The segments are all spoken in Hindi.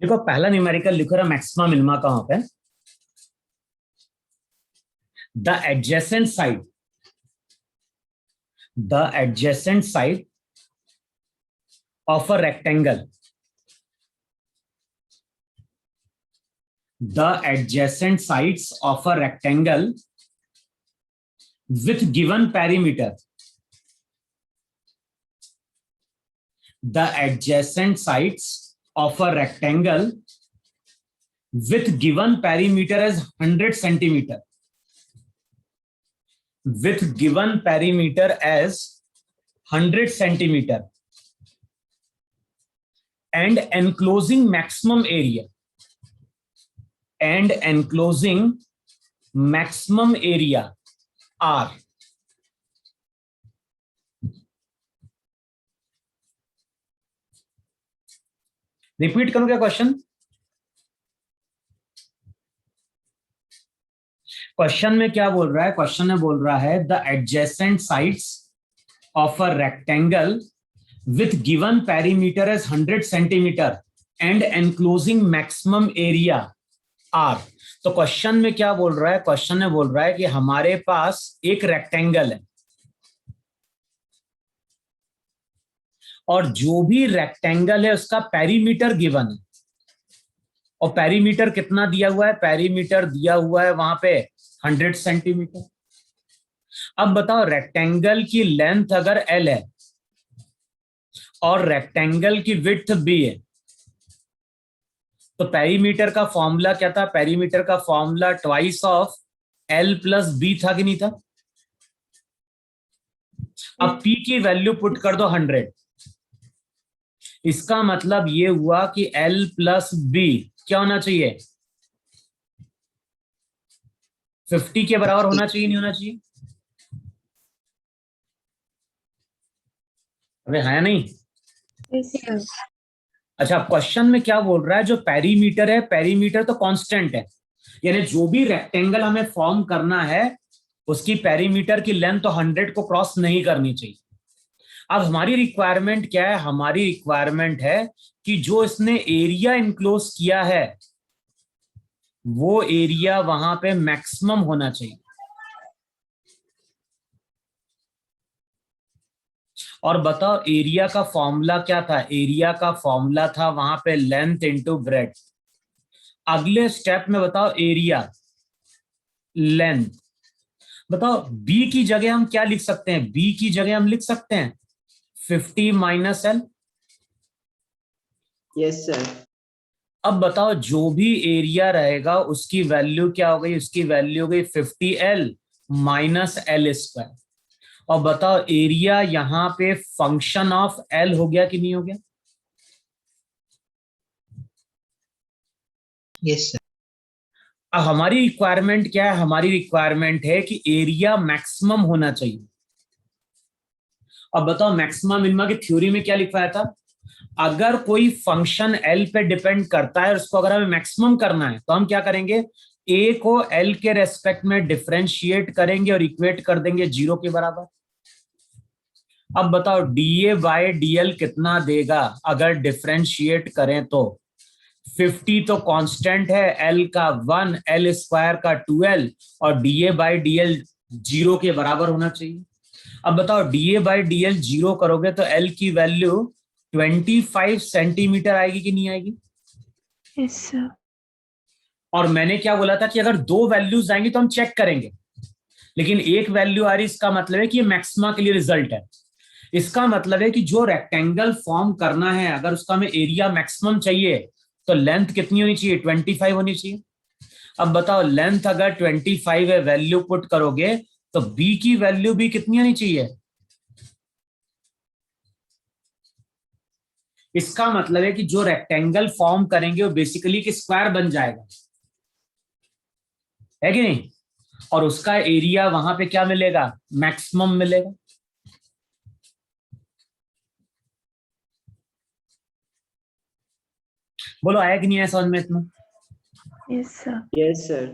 देखो पहला न्यूमेरिकल लिखो रहा मैक्सिमा मिनिमा का वहां पे the adjacent side of a rectangle with given perimeter the adjacent sides of a rectangle with given perimeter as 100 centimeter with given perimeter as 100 centimeter and enclosing maximum area R. Repeat करूं क्या क्वेश्चन? क्वेश्चन में क्या बोल रहा है? क्वेश्चन में बोल रहा है the adjacent sides of a rectangle with given perimeter as 100 centimeter and enclosing maximum area R. तो क्वेश्चन में क्या बोल रहा है? क्वेश्चन में बोल रहा है कि हमारे पास एक रेक्टेंगल है और जो भी रेक्टेंगल है उसका पेरीमीटर गिवन है और पेरीमीटर कितना दिया हुआ है? पेरीमीटर दिया हुआ है वहां पे 100 सेंटीमीटर। अब बताओ रेक्टेंगल की लेंथ अगर L है और रेक्टेंगल की विड्थ B है तो पेरीमीटर का फॉर्मूला क्या था? पेरीमीटर का formula twice of L plus B था कि नहीं था? अब P की वैल्यू पुट कर दो 100। इसका मतलब ये हुआ कि L प्लस B क्या होना चाहिए? 50 के बराबर होना चाहिए, नहीं होना चाहिए? अरे है नहीं? अच्छा, क्वेश्चन में क्या बोल रहा है? जो पेरीमीटर है, पेरीमीटर तो कांस्टेंट है, यानी जो भी रेक्टेंगल हमें फॉर्म करना है उसकी पेरीमीटर की लेंथ तो 100 को क्रॉस नहीं करनी चाहिए। अब हमारी रिक्वायरमेंट क्या है? हमारी रिक्वायरमेंट है कि जो इसने एरिया इनक्लोज किया है वो एरिया वहां पे मैक्सिमम होना चाहिए। और बताओ एरिया का फॉर्मूला क्या था? एरिया का फॉर्मूला था वहां पे लेंथ इंटू ब्रेड्थ। अगले स्टेप में बताओ एरिया लेंथ। बताओ बी की जगह हम क्या लिख सकते हैं? बी की जगह हम लिख सकते हैं 50 माइनस एल। Yes sir. अब बताओ जो भी एरिया रहेगा उसकी वैल्यू क्या हो गई? उसकी वैल्यू हो गई 50L माइनस एल स्क्वायर। और बताओ एरिया यहां पे फंक्शन ऑफ एल हो गया कि नहीं हो गया? Yes sir. अब हमारी रिक्वायरमेंट क्या है? हमारी रिक्वायरमेंट है कि एरिया मैक्सिमम होना चाहिए। अब बताओ मैक्सिमम मिनिमा की थ्योरी में क्या लिखवाया था? अगर कोई फंक्शन एल पे डिपेंड करता है और उसको अगर हमें मैक्सिमम करना है तो हम क्या करेंगे? ए को एल के रेस्पेक्ट में डिफरेंशिएट करेंगे और इक्वेट कर देंगे 0 के बराबर। अब बताओ डीए बाय डीएल कितना देगा अगर डिफरेंशिएट करें तो? 50 तो कांस्टेंट है, एल का 1, एल स्क्वायर का 2L और डीए बाय डीएल 0 के बराबर होना चाहिए। अब बताओ डीए बाय डीएल 0 करोगे तो एल की वैल्यू 25 सेंटीमीटर आएगी कि नहीं आएगी? Yes sir. और मैंने क्या बोला था कि अगर दो वैल्यूज आएंगी तो हम चेक करेंगे, लेकिन एक वैल्यू आ रही, इसका मतलब है कि ये मैक्सिमा के लिए रिजल्ट है। इसका मतलब है कि जो रेक्टेंगल फॉर्म करना है अगर उसका हमें एरिया मैक्सिमम चाहिए तो लेंथ कितनी होनी चाहिए? 25 होनी चाहिए। अब बताओ लेंथ अगर 25 है, वैल्यू पुट करोगे तो बी की वैल्यू भी कितनी होनी चाहिए? इसका मतलब है कि जो रेक्टेंगल फॉर्म करेंगे वो बेसिकली एक स्क्वायर बन जाएगा, है कि नहीं? और उसका एरिया वहां पे क्या मिलेगा? मैक्सिमम मिलेगा। बोलो आया कि नहीं आया समझ में इतना? Yes sir. Yes sir.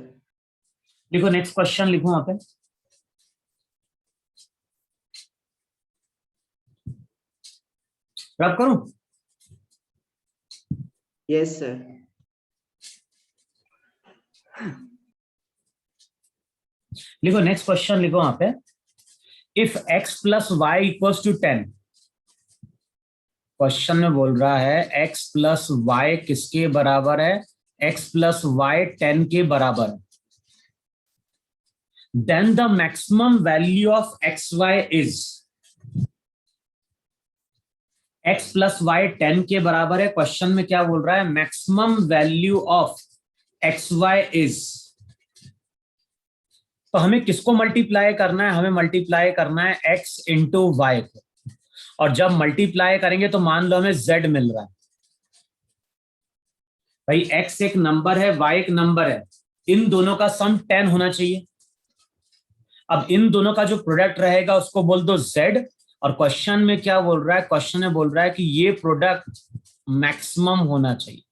लिखो नेक्स्ट क्वेश्चन, लिखो वहां पे। रब करूं? Yes sir. लिखो नेक्स्ट क्वेश्चन, लिखो वहां पे, if x plus y equals to 10। Question में बोल रहा है x प्लस वाई किसके बराबर है, x प्लस वाई 10 के बराबर है। Then the maximum value of x y is, x plus y 10 के बराबर है। क्वेश्चन में क्या बोल रहा है, maximum value of x y is. तो हमें किसको मल्टीप्लाई करना है, हमें मल्टीप्लाई करना है x इंटू वाई को। और जब मल्टीप्लाई करेंगे तो मान लो हमें z मिल रहा है। भाई x एक नंबर है, y एक नंबर है, इन दोनों का सम 10 होना चाहिए। अब इन दोनों का जो प्रोडक्ट रहेगा उसको बोल दो z। और क्वेश्चन में क्या बोल रहा है, क्वेश्चन में बोल रहा है कि ये प्रोडक्ट मैक्सिमम होना चाहिए।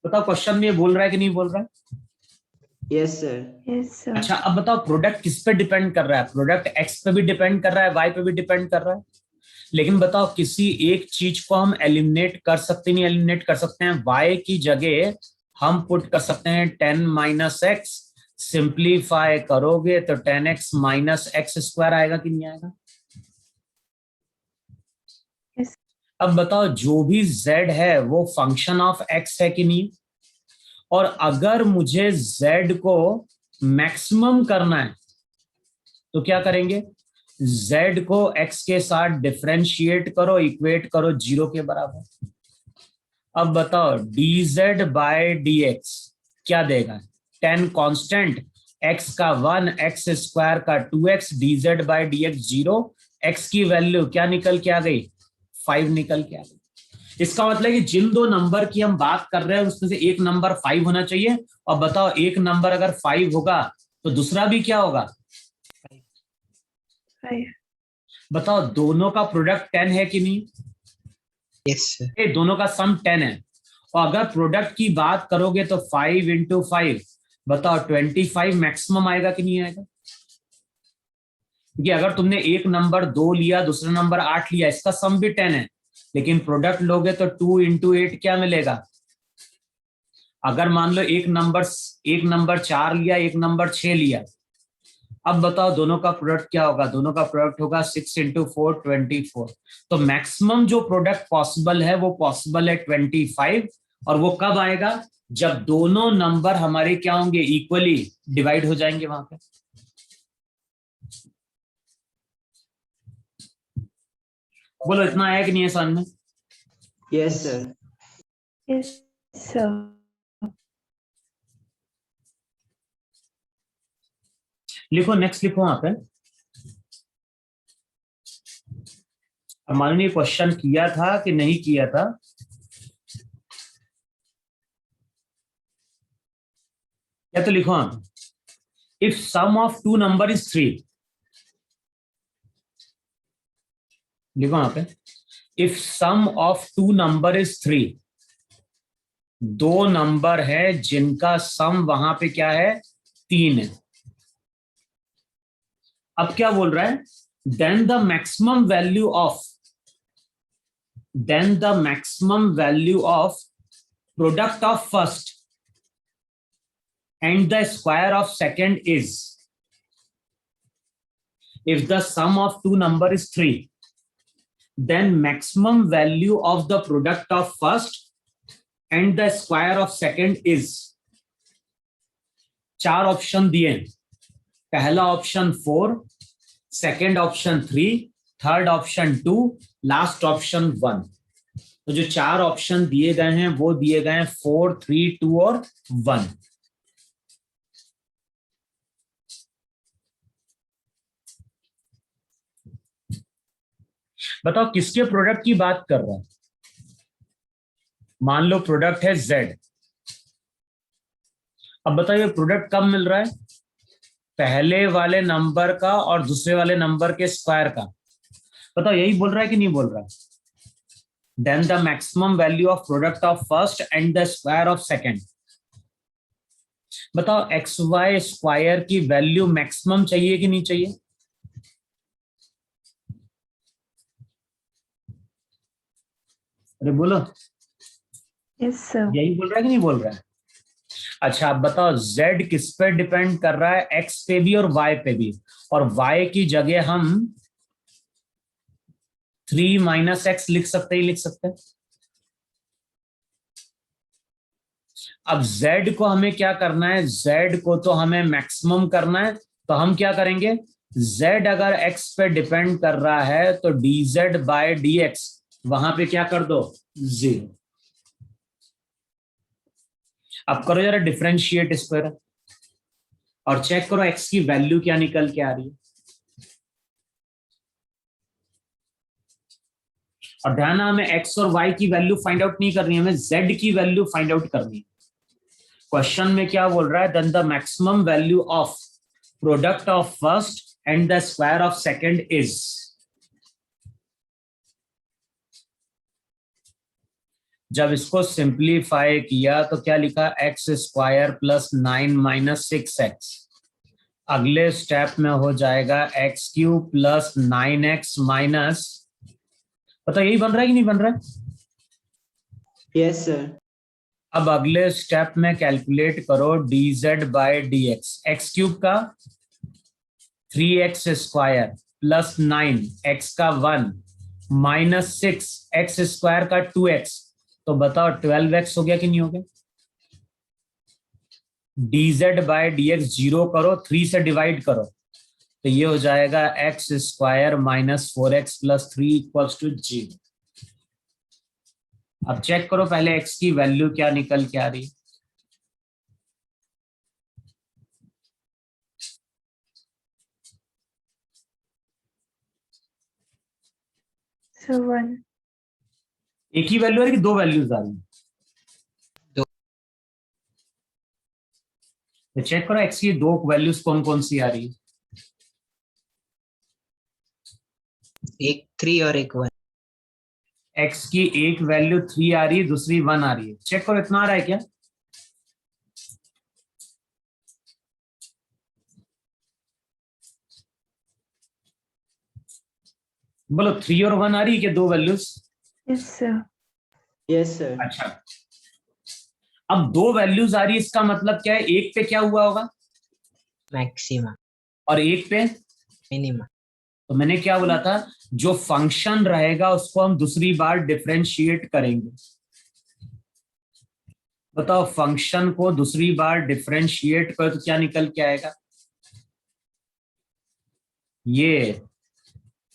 बताओ क्वेश्चन में ये बोल रहा है कि नहीं बोल रहा है? Yes sir. Yes, sir. अच्छा अब बताओ प्रोडक्ट किस पे डिपेंड कर रहा है, प्रोडक्ट एक्स पे भी डिपेंड कर रहा है, वाई पे भी डिपेंड कर रहा है। लेकिन बताओ किसी एक चीज को हम एलिमिनेट कर सकते नहीं, एलिमिनेट कर सकते हैं। वाई की जगह हम पुट कर सकते हैं 10 माइनस एक्स, सिंप्लीफाई करोगे तो 10x माइनस एक्स स्क्वायर आएगा कि नहीं आएगा? Yes. अब बताओ जो भी z है वो फंक्शन ऑफ x है कि नहीं? और अगर मुझे z को मैक्सिमम करना है तो क्या करेंगे, z को x के साथ डिफरेंशिएट करो, इक्वेट करो 0 के बराबर। अब बताओ dz बाय dx क्या देगा, 10 कांस्टेंट, x का 1, x स्क्वायर का 2x, dz by dx 0, x की वैल्यू क्या निकल के आ गई, 5 निकल के आ गई। इसका मतलब कि जिन दो नंबर की हम बात कर रहे हैं उसमें से एक नंबर 5 होना चाहिए। और बताओ एक नंबर अगर 5 होगा तो दूसरा भी क्या होगा, 5. बताओ दोनों का प्रोडक्ट 10 है कि नहीं? Yes sir. दोनों का सम 10 है। और अगर प्रोडक्ट की बात करोगे तो 5 इंटू 5, बताओ 25 मैक्सिमम आएगा कि नहीं आएगा? क्योंकि अगर तुमने एक नंबर 2 लिया, दूसरा नंबर 8 लिया, इसका सम भी 10 है, लेकिन प्रोडक्ट लोगे तो 2 इंटू 8 क्या मिलेगा? अगर मान लो एक नंबर 4 लिया, एक नंबर 6 लिया, अब बताओ दोनों का प्रोडक्ट क्या होगा, दोनों का प्रोडक्ट होगा 6 इंटू 4 24। तो मैक्सिमम जो प्रोडक्ट पॉसिबल है वो पॉसिबल है 25। और वो कब आएगा, जब दोनों नंबर हमारे क्या होंगे, इक्वली डिवाइड हो जाएंगे वहां पे। बोलो इतना आया कि नहीं है समझ में? Yes sir. Yes, sir. लिखो नेक्स्ट, लिखो वहां पे। अब मालूम नहीं क्वेश्चन किया था कि नहीं किया था। या तो लिखो वहां पे, if sum of two number is 3। लिखो वहां पे, if sum of two number is 3। दो नंबर है जिनका सम वहां पे क्या है, 3 है। अब क्या बोल रहा है, then the maximum value of, then the maximum value of product of first and the square of second is, if the sum of two number is 3, then maximum value of the product of first and the square of second is। 4 option दिए, पहला option 4, second option 3, third option 2, last option 1। तो जो 4 ऑप्शन दिए गए हैं वो दिए गए हैं 4, 3, 2 और 1। बताओ किसके प्रोडक्ट की बात कर रहा है। मान लो प्रोडक्ट है z। अब बताइए प्रोडक्ट कब मिल रहा है, पहले वाले नंबर का और दूसरे वाले नंबर के स्क्वायर का। बताओ यही बोल रहा है कि नहीं बोल रहा है, then the maximum value of product of first and the square of second. बताओ एक्स वाई स्क्वायर की वैल्यू मैक्सिमम चाहिए कि नहीं चाहिए? अरे बोलो। Yes, sir. यही बोल रहा है कि नहीं बोल रहा है? अच्छा आप बताओ z किस पे डिपेंड कर रहा है, x पे भी और y पे भी, और y की जगह हम 3 माइनस एक्स लिख सकते ही लिख सकते हैं। अब z को हमें क्या करना है, z को तो हमें मैक्सिमम करना है, तो हम क्या करेंगे, z अगर x पे डिपेंड कर रहा है तो dz बाय dx वहां पे क्या कर दो, 0। अब करो जरा डिफरेंशिएट स्क्वायर और चेक करो x की वैल्यू क्या निकल के आ रही है। और ध्यान, हमें x और y की वैल्यू फाइंड आउट नहीं करनी है, हमें z की वैल्यू फाइंड आउट करनी है। क्वेश्चन में क्या बोल रहा है, then the maximum value of product of first and the square of second is. जब इसको सिंप्लीफाई किया तो क्या लिखा, x square plus 9 minus 6x। अगले स्टेप में हो जाएगा x cube plus 9x minus, पता यही बन रहा है कि नहीं बन रहा है? Yes, sir. अब अगले स्टेप में कैलकुलेट करो dz by dx, x cube का 3x स्क्वायर प्लस 9 x का 1 माइनस 6 x स्क्वायर का 2x, तो बताओ 12x हो गया कि नहीं हो गया? dz बाय dx 0 करो, 3 से डिवाइड करो, तो ये हो जाएगा x square minus 4x plus 3 equals to 0। अब चेक करो पहले x की वैल्यू क्या निकल के आ रही है। So 1. एक ही वैल्यू आ रही है कि दो वैल्यूज आ रही है? दो। तो चेक करो x की दो वैल्यूज कौन कौन सी आ रही है। एक 3 और एक 1। x की एक वैल्यू 3 आ रही है, दूसरी 1 आ रही है। चेक करो इतना आ रहा है क्या? बोलो 3 और 1 आ रही है क्या, दो values? Yes, sir. Yes, sir. अच्छा, अब दो वैल्यूज आ रही है, इसका मतलब क्या है, एक पे क्या हुआ होगा Maxima. और एक पे, Minima. तो मैंने क्या बोला था, जो फंक्शन रहेगा उसको हम दूसरी बार डिफरेंशिएट करेंगे। बताओ फंक्शन को दूसरी बार डिफरेंशिएट करो तो क्या निकल के आएगा, ये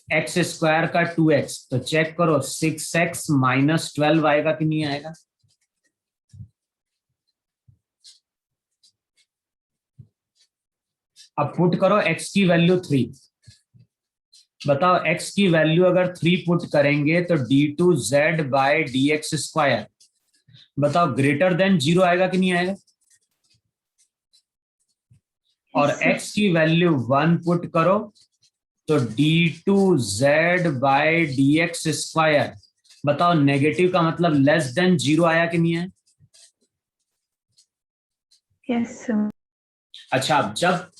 एक्स स्क्वायर का 2x, तो चेक करो 6x माइनस 12 आएगा कि नहीं आएगा? अब पुट करो x की वैल्यू 3, बताओ x की वैल्यू अगर 3 पुट करेंगे तो d2z बाय dx स्क्वायर, बताओ ग्रेटर देन 0 आएगा कि नहीं आएगा? और Yes, sir. x की वैल्यू 1 पुट करो तो d2z बाय dx स्क्वायर, बताओ नेगेटिव का मतलब लेस देन 0 आया कि नहीं है? Yes, sir. अच्छा, अब जब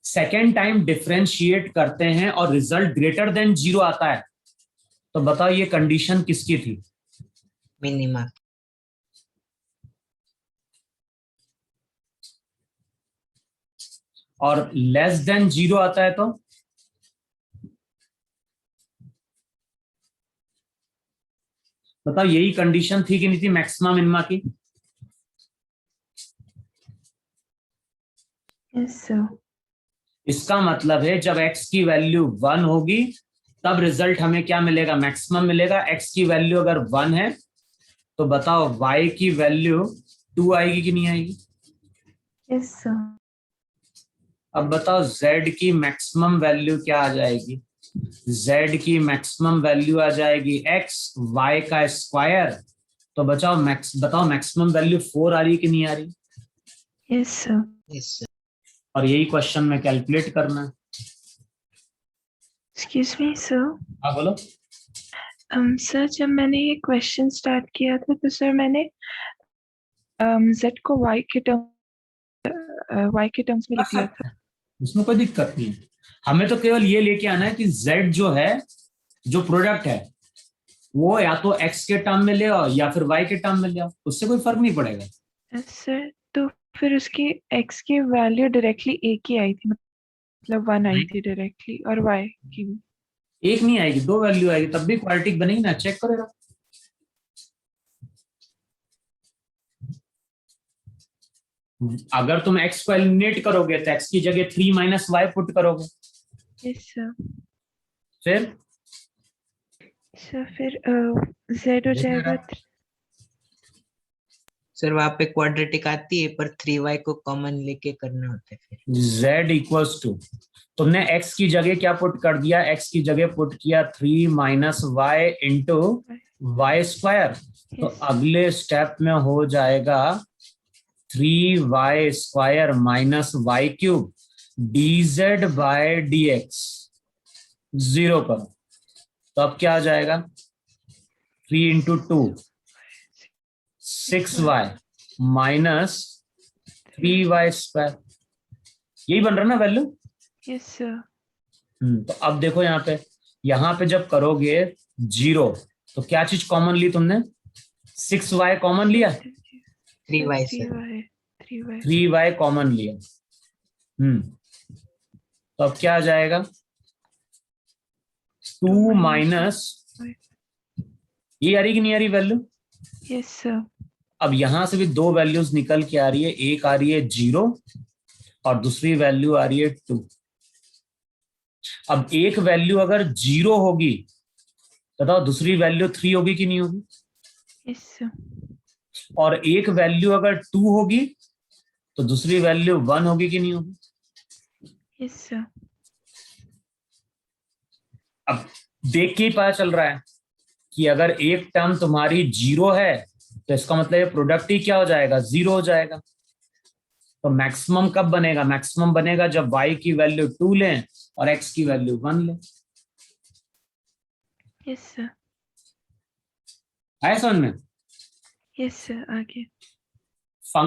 सेकेंड टाइम डिफरेंशिएट करते हैं और रिजल्ट ग्रेटर देन 0 आता है, तो बताओ ये कंडीशन किसकी थी? Minima. और लेस देन 0 आता है तो बताओ यही कंडीशन थी कि नहीं थी मैक्सिमा मिनिमा की? Yes, sir. इसका मतलब है जब x की वैल्यू 1 होगी तब रिजल्ट हमें क्या मिलेगा, मैक्सिमम मिलेगा। x की वैल्यू अगर 1 है तो बताओ y की वैल्यू 2 आएगी कि नहीं आएगी? Yes, sir. अब बताओ z की मैक्सिमम वैल्यू क्या आ जाएगी? z की मैक्सिमम वैल्यू आ जाएगी x y का स्क्वायर, तो बताओ मैक्सिमम वैल्यू 4 आ रही है कि नहीं आ रही? Yes, sir. Yes, sir. और यही क्वेश्चन में कैलकुलेट करना है। Excuse me, sir. हाँ बोलो। सर जब मैंने ये क्वेश्चन स्टार्ट किया था तो सर मैंने z को y के टर्म्स में लिख लिया था। उसमें कोई दिक्कत नहीं है, हमें तो केवल ये लेके आना है कि z जो है, जो प्रोडक्ट है वो या तो x के टर्म में ले आओ या फिर y के टर्म में ले आओ, उससे कोई फर्क नहीं पड़ेगा। सर तो फिर उसकी x की वैल्यू डायरेक्टली एक ही आई थी, मतलब 1 आई थी डायरेक्टली, और y की भी। एक नहीं आएगी, दो वैल्यू आएगी, तब भी क्वाड्रेटिक बनेगी ना, चेक करेगा। अगर तुम x को एलिमिनेट करोगे तो x की जगह 3 माइनस वाई पुट करोगे, यस सर। फिर सर फिर z हो जाएगा सर वहां पे क्वाड्रेटिक आती है पर 3y को कॉमन लेके करना होता है फिर। z इक्वल्स टू, तुमने x की जगह क्या पुट कर दिया, x की जगह पुट किया 3 minus y into y square, तो Yes. अगले स्टेप में हो जाएगा 3y square minus y cube dz by dx, zero करो, तो अब क्या आ जाएगा, 3 into 2 6y minus 3y square, यही बन रहा ना वैल्यू। Yes sir. तो अब देखो यहाँ पे जब करोगे जीरो, तो क्या चीज कॉमन ली तुमने, 6y कॉमन लिया, 3y sir. 3y 3y common लिया। तो अब क्या आ जाएगा, 2 माइनस, ये आ रही कि नहीं आ रही वैल्यू। Yes sir. अब यहां से भी दो वैल्यूज निकल के आ रही है, एक आ रही है 0 और दूसरी वैल्यू आ रही है 2। अब एक वैल्यू अगर 0 होगी, बताओ दूसरी वैल्यू 3 होगी कि नहीं होगी, यस सर। और एक वैल्यू अगर 2 होगी तो दूसरी वैल्यू 1 होगी कि नहीं होगी। Yes sir. अब देख के ही पता चल रहा है कि अगर एक टर्म तुम्हारी 0 है तो इसका मतलब ये प्रोडक्ट ही क्या हो जाएगा, 0 हो जाएगा। तो मैक्सिमम कब बनेगा, मैक्सिमम बनेगा जब y की वैल्यू 2 लें और x की वैल्यू 1 लें। Yes sir. आया समझ में। यस सर आगे।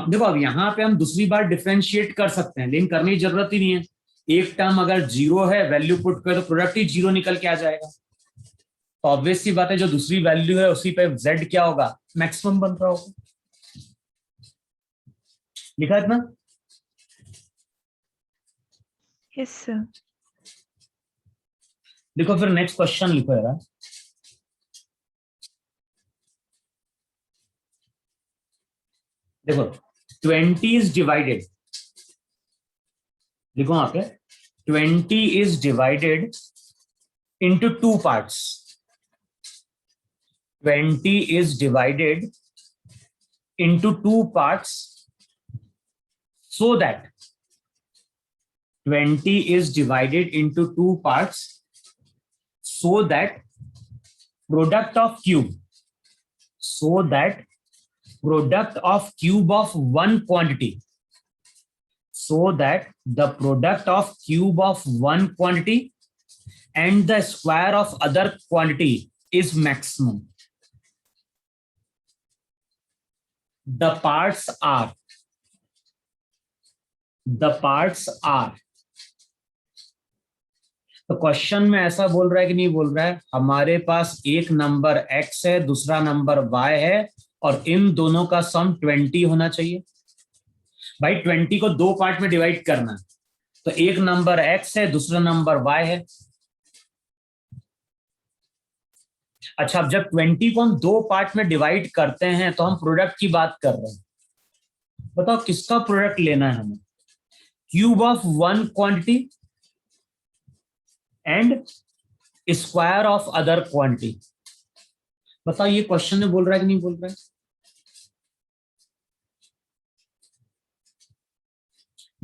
देखो अब यहाँ पे हम दूसरी बार डिफरेंशिएट कर सकते हैं, लेकिन करने की जरूरत ही नहीं है। एक टर्म अगर 0 है, वैल्यू पुट करें तो प्रोडक्ट ही 0 निकल के आ जाएगा। तो ऑब्वियस सी बात है, जो दूसरी वैल्यू है उसी पे z क्या होगा, मैक्सिमम बन रहा होगा। लिखा इतना। Yes sir. देखो फिर नेक्स्ट क्वेश्चन लिखो यार। देखो 20 इज डिवाइडेड, देखो वहां पे 20 is divided into two parts. 20 is divided into two parts so that 20 is divided into two parts so that product of cube, so that product of cube of one quantity, so that the product of cube of one quantity and the square of other quantity is maximum. The parts are तो क्वेश्चन में ऐसा बोल रहा है कि नहीं बोल रहा है, हमारे पास एक नंबर x है, दूसरा नंबर y है, और इन दोनों का सम 20 होना चाहिए। भाई 20 को दो पार्ट में डिवाइड करना है, तो एक नंबर x है, दूसरा नंबर y है। अच्छा, अब जब 20 को हम दो पार्ट में डिवाइड करते हैं तो हम प्रोडक्ट की बात कर रहे हैं। बताओ किसका प्रोडक्ट लेना है हमें, cube of one quantity and square of other quantity. बताओ ये क्वेश्चन में बोल रहा है कि नहीं बोल रहा है।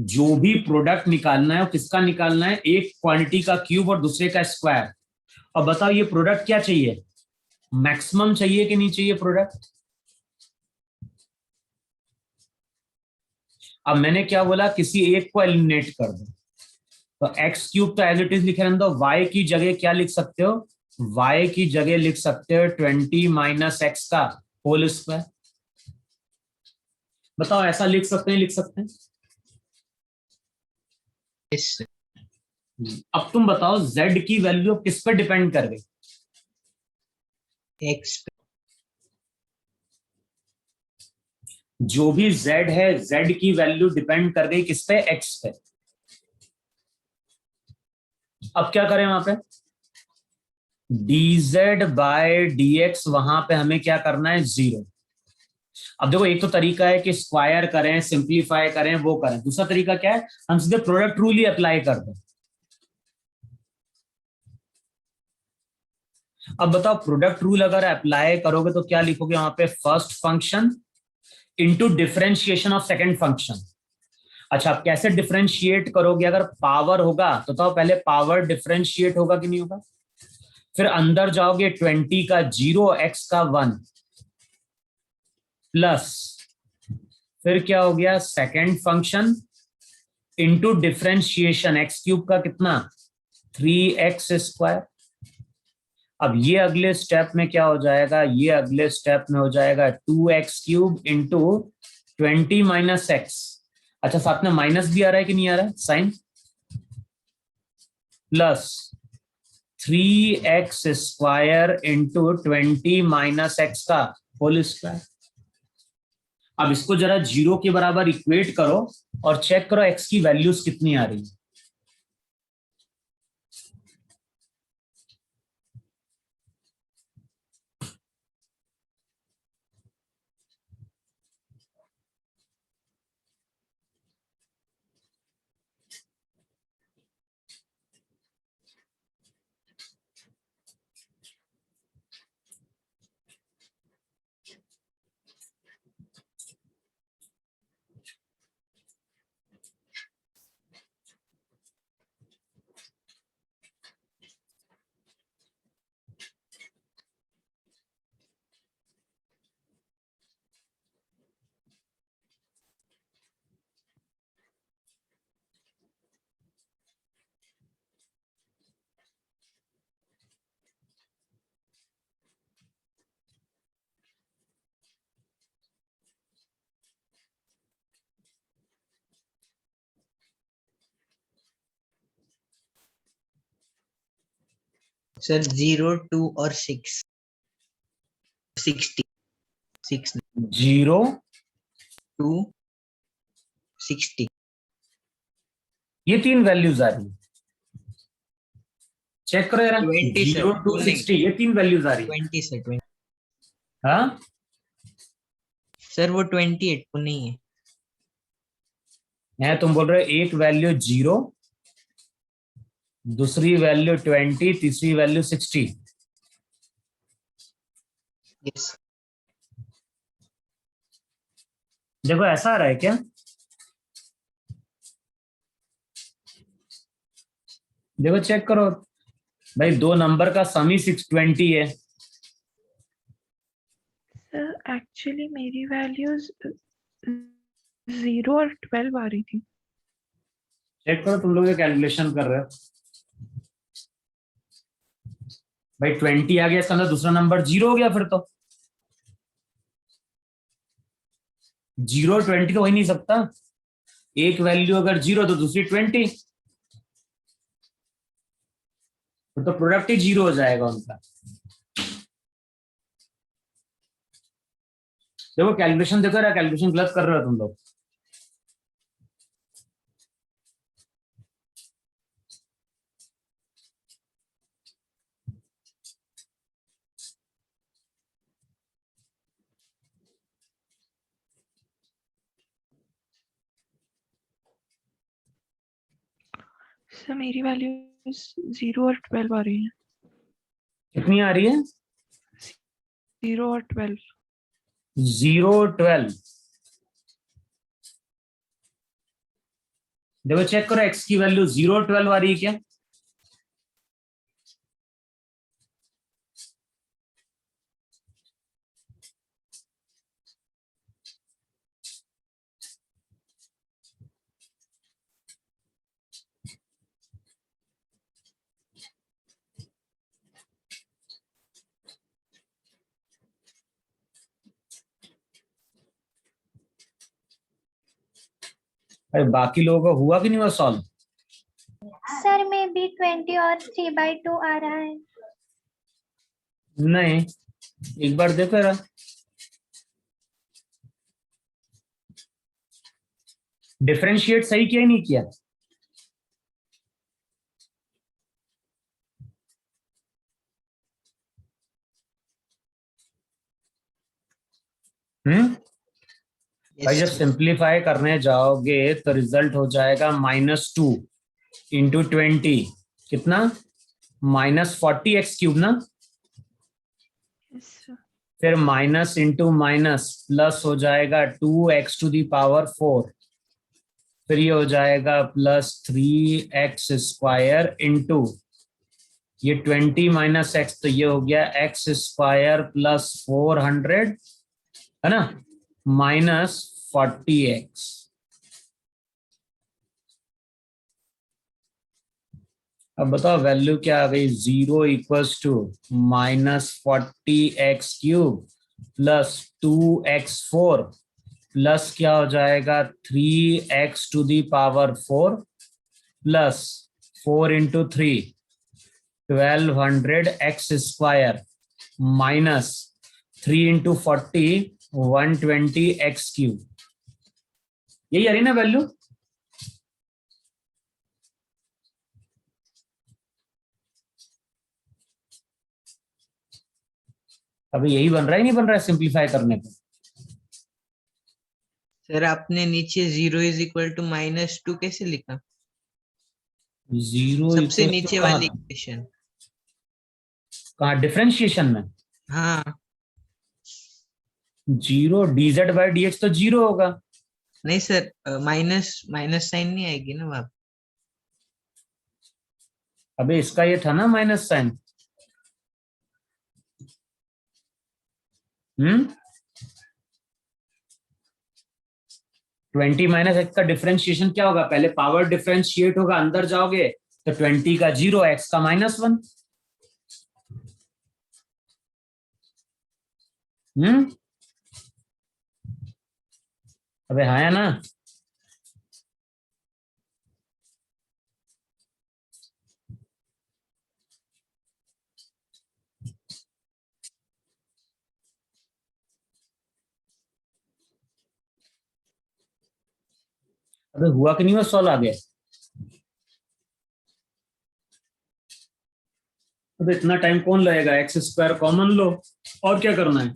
जो भी प्रोडक्ट निकालना है वो किसका निकालना है, एक क्वांटिटी का क्यूब और दूसरे का स्क्वायर। और बताओ ये प्रोडक्ट क्या चाहिए, मैक्सिमम चाहिए कि नहीं चाहिए प्रोडक्ट। अब मैंने क्या बोला, किसी एक को एलिमिनेट कर दो, तो एक्स क्यूब तो एज इट इज लिखे रहने दो, वाई की जगह क्या लिख सकते हो, वाई की जगह लिख सकते हो 20 माइनस एक्स का होल स्क्वायर। बताओ ऐसा लिख सकते हैं, लिख सकते हैं। yes, अब तुम बताओ z की वैल्यू किस पे डिपेंड कर गई, एक्स जो भी z है, z की वैल्यू डिपेंड कर गई किस पे, x पे। अब क्या करें वहां पे, dz बाय dx, वहां पे हमें क्या करना है, 0। अब देखो, एक तो तरीका है कि स्क्वायर करें, सिंप्लीफाई करें, वो करें। दूसरा तरीका क्या है, हम सीधे प्रोडक्ट रूल ही अप्लाई कर दें। अब बताओ, प्रोडक्ट रूल अगर अप्लाई करोगे तो क्या लिखोगे वहां पे, first function into differentiation of second function. अच्छा, अब कैसे डिफरेंशिएट करोगे, अगर पावर होगा तो पहले पावर डिफरेंशिएट होगा कि नहीं होगा, फिर अंदर जाओगे 20 का 0, x का 1, प्लस फिर क्या हो गया, second function into differentiation, x cube का कितना, 3x²। अब ये अगले स्टेप में क्या हो जाएगा, ये अगले स्टेप में हो जाएगा 2x³ इंटू 20 माइनस एक्स। अच्छा, साथ में माइनस भी आ रहा है कि नहीं आ रहा है, sine, plus 3x² into 20 minus x का होल स्क्वायर। अब इसको जरा 0 के बराबर इक्वेट करो और चेक करो x की वैल्यूज कितनी आ रही है। सर 0, 2 और 6 60 6 0 2 60 ये 3 वैल्यूज आ रही है, चेक करो यार, 20 सर, 0 2 60 ये 3 वैल्यूज आ रही है। 20 सर 20 हाँ सर, वो 28 को नहीं है। तुम बोल रहे हो एक वैल्यू 0, दूसरी वैल्यू 20, तीसरी वैल्यू 60। यस देखो ऐसा आ रहा है क्या, देखो चेक करो भाई, दो नंबर का सम ही 620 है। सर एक्चुअली मेरी वैल्यूज 0 और 12 आ रही थी। चेक करो, तुम लोग ये कैलकुलेशन कर रहे हो भाई, 20 आ गया, इसका अंदर दूसरा नंबर 0 हो गया, फिर तो 0 20 तो हो ही नहीं सकता। एक वैल्यू अगर 0 तो दूसरी 20, फिर तो प्रोडक्ट ही 0 हो जाएगा उनका। देखो कैलकुलेशन देखो यार, कैलकुलेशन गलत कर रहे हो तुम लोग। सर मेरी वैल्यूज 0 और 12 आ रही है। कितनी आ रही है, 0 और 12। 0 12। देखो चेक करो, x की वैल्यू 0 12 आ रही है क्या, अरे बाकी लोगों का हुआ कि नहीं हुआ सॉल्व। सर में भी 20 और 3/2 आ रहा है। नहीं, एक बार देखो जरा, डिफरेंशिएट सही किया ही नहीं किया? भाई जब Yes, sir. सिंप्लीफाई करने जाओगे तो रिजल्ट हो जाएगा -2 इंटू 20, कितना? -40x³ ना। Yes, sir. फिर माइनस इंटू माइनस प्लस हो जाएगा 2x⁴, फिर ये हो जाएगा +3x² इंटू ये 20 माइनस x, तो ये हो गया x² + 400, है ना, -40x। अब बताओ वैल्यू क्या आ गई? 0 = -40x³ + 2x4 प्लस क्या हो जाएगा 3x⁴ plus 4 × 3 1200x² minus 3 × 40 120x³। यही आ रही ना वैल्यू? अभी यही बन रहा है, नहीं बन रहा है सिंप्लीफाई करने पे? सर आपने नीचे 0 = -2 कैसे लिखा? 0 सबसे = नीचे वाली इक्वेशन। कहाँ डिफरेंशिएशन में? हाँ 0 dz/dx तो 0 होगा। नहीं सर, माइनस साइन नहीं आएगी ना वहां? अबे इसका ये था ना माइनस साइन। 20 माइनस x का डिफरेंशिएशन क्या होगा? पहले पावर डिफरेंशिएट होगा, अंदर जाओगे तो 20 का 0, x का -1। अबे हाँ है ना? अबे हुआ कि नहीं हुआ? सॉल्व आ गया। अबे इतना टाइम कौन लगेगा? x² कॉमन लो, और क्या करना है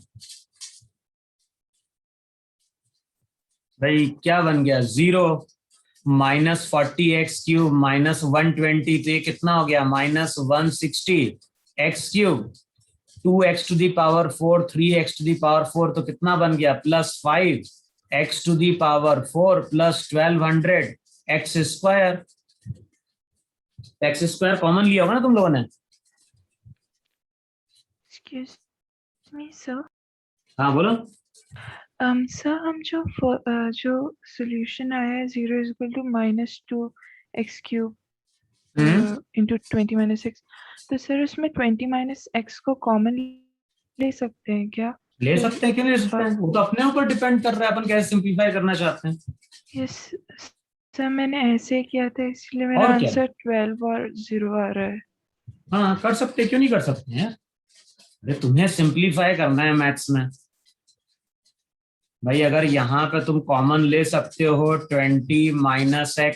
भाई? क्या बन गया? 0 -40x³ -120, तो ये कितना हो गया? -160x³, 2x⁴ 3x⁴, तो कितना बन गया? +5x⁴ plus 1200x²। x² common लिया होगा ना तुम लोगों ने? Excuse me, sir. हाँ बोलो। सर हम जो सॉल्यूशन आया है 0 = -2x³ इंटू 20 - x, तो सर उसमें 20 - x को कॉमन ले सकते हैं क्या? ले सकते हैं, क्यों नहीं ले सकते हैं? वो तो अपने ऊपर डिपेंड कर रहा है अपन कैसे सिंप्लीफाई करना चाहते हैं। यस सर, मैंने ऐसे किया था इसलिए मेरा और क्या? आंसर 12 और 0 आ रहा है। हाँ कर सकते हैं, क्यों नहीं कर सकते हैं? अरे तुम्हें सिंप्लीफाई करना है मैथ्स में भाई। अगर यहाँ पे तुम कॉमन ले सकते हो 20 - x,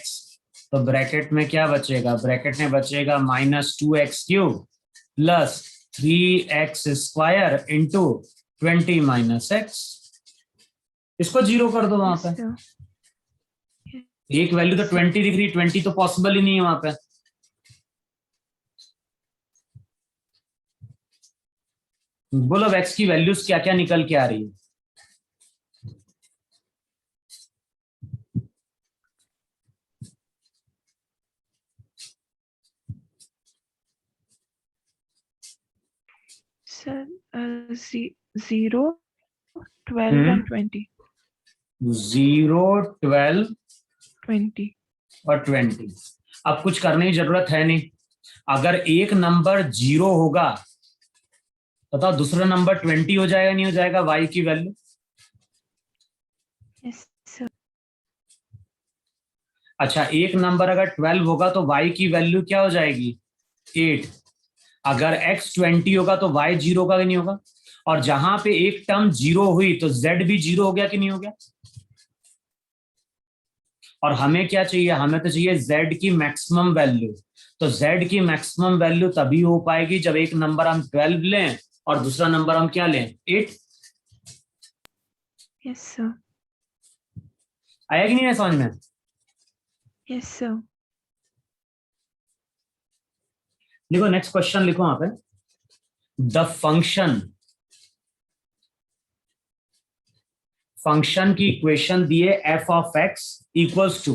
तो ब्रैकेट में क्या बचेगा? ब्रैकेट में बचेगा -2x³ plus 3x² into 20 - x। इसको 0 कर दो वहां Yes, पे। sir. एक वैल्यू तो 20 दिख रही, 20 तो पॉसिबल ही नहीं है वहां पे। बोलो अब x की वैल्यूज क्या क्या निकल के आ रही है? Sir, 0, 12 and 20. 0, 12 20. और 20। अब कुछ करने की जरूरत है नहीं। अगर एक नंबर 0 होगा, बताओ दूसरा नंबर 20 हो जाएगा नहीं हो जाएगा? y की वैल्यू। Yes, sir. अच्छा, एक नंबर अगर 12 होगा तो y की वैल्यू क्या हो जाएगी? 8। अगर x 20 होगा तो y 0 का नहीं होगा? और जहां पे एक टर्म 0 हुई तो z भी 0 हो गया कि नहीं हो गया? और हमें क्या चाहिए? हमें तो चाहिए z की मैक्सिमम वैल्यू। तो z की मैक्सिमम वैल्यू तभी हो पाएगी जब एक नंबर हम 12 लें और दूसरा नंबर हम क्या लें? 8। Yes, sir. आया कि नहीं है समझ में? Yes, sir. देखो नेक्स्ट क्वेश्चन लिखो वहां पे। द फंक्शन की इक्वेशन दिए f of x equals to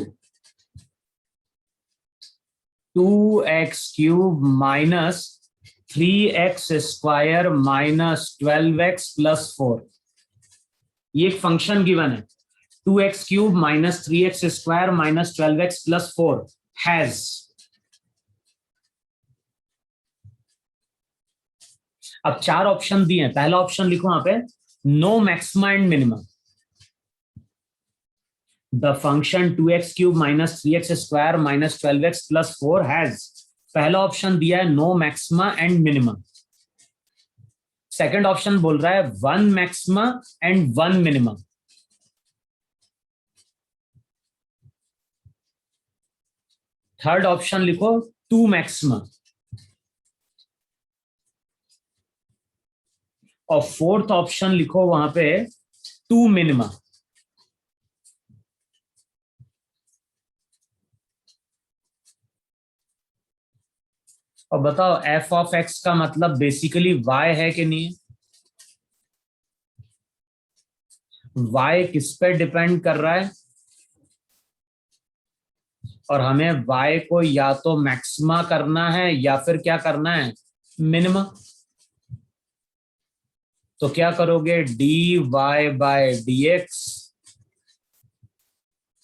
2x cube minus 3x square minus 12x plus 4। ये एक फंक्शन गिवन है 2x cube minus 3x square minus 12x plus 4 has. अब 4 ऑप्शन दिए हैं। पहला ऑप्शन लिखो वहां पे, no maxima and minima. The function 2x cube minus 3x square minus 12x plus 4 has. पहला ऑप्शन दिया है no maxima and minima. Second option बोल रहा है 1 maxima and 1 minima. Third option लिखो 2 मैक्सिमा। और फोर्थ ऑप्शन लिखो वहां पे 2 मिनिमा। और बताओ f ऑफ x का मतलब बेसिकली y है कि नहीं? y किस पे डिपेंड कर रहा है? और हमें y को या तो मैक्सिमा करना है या फिर क्या करना है? मिनिमा। तो क्या करोगे? dy बाय dx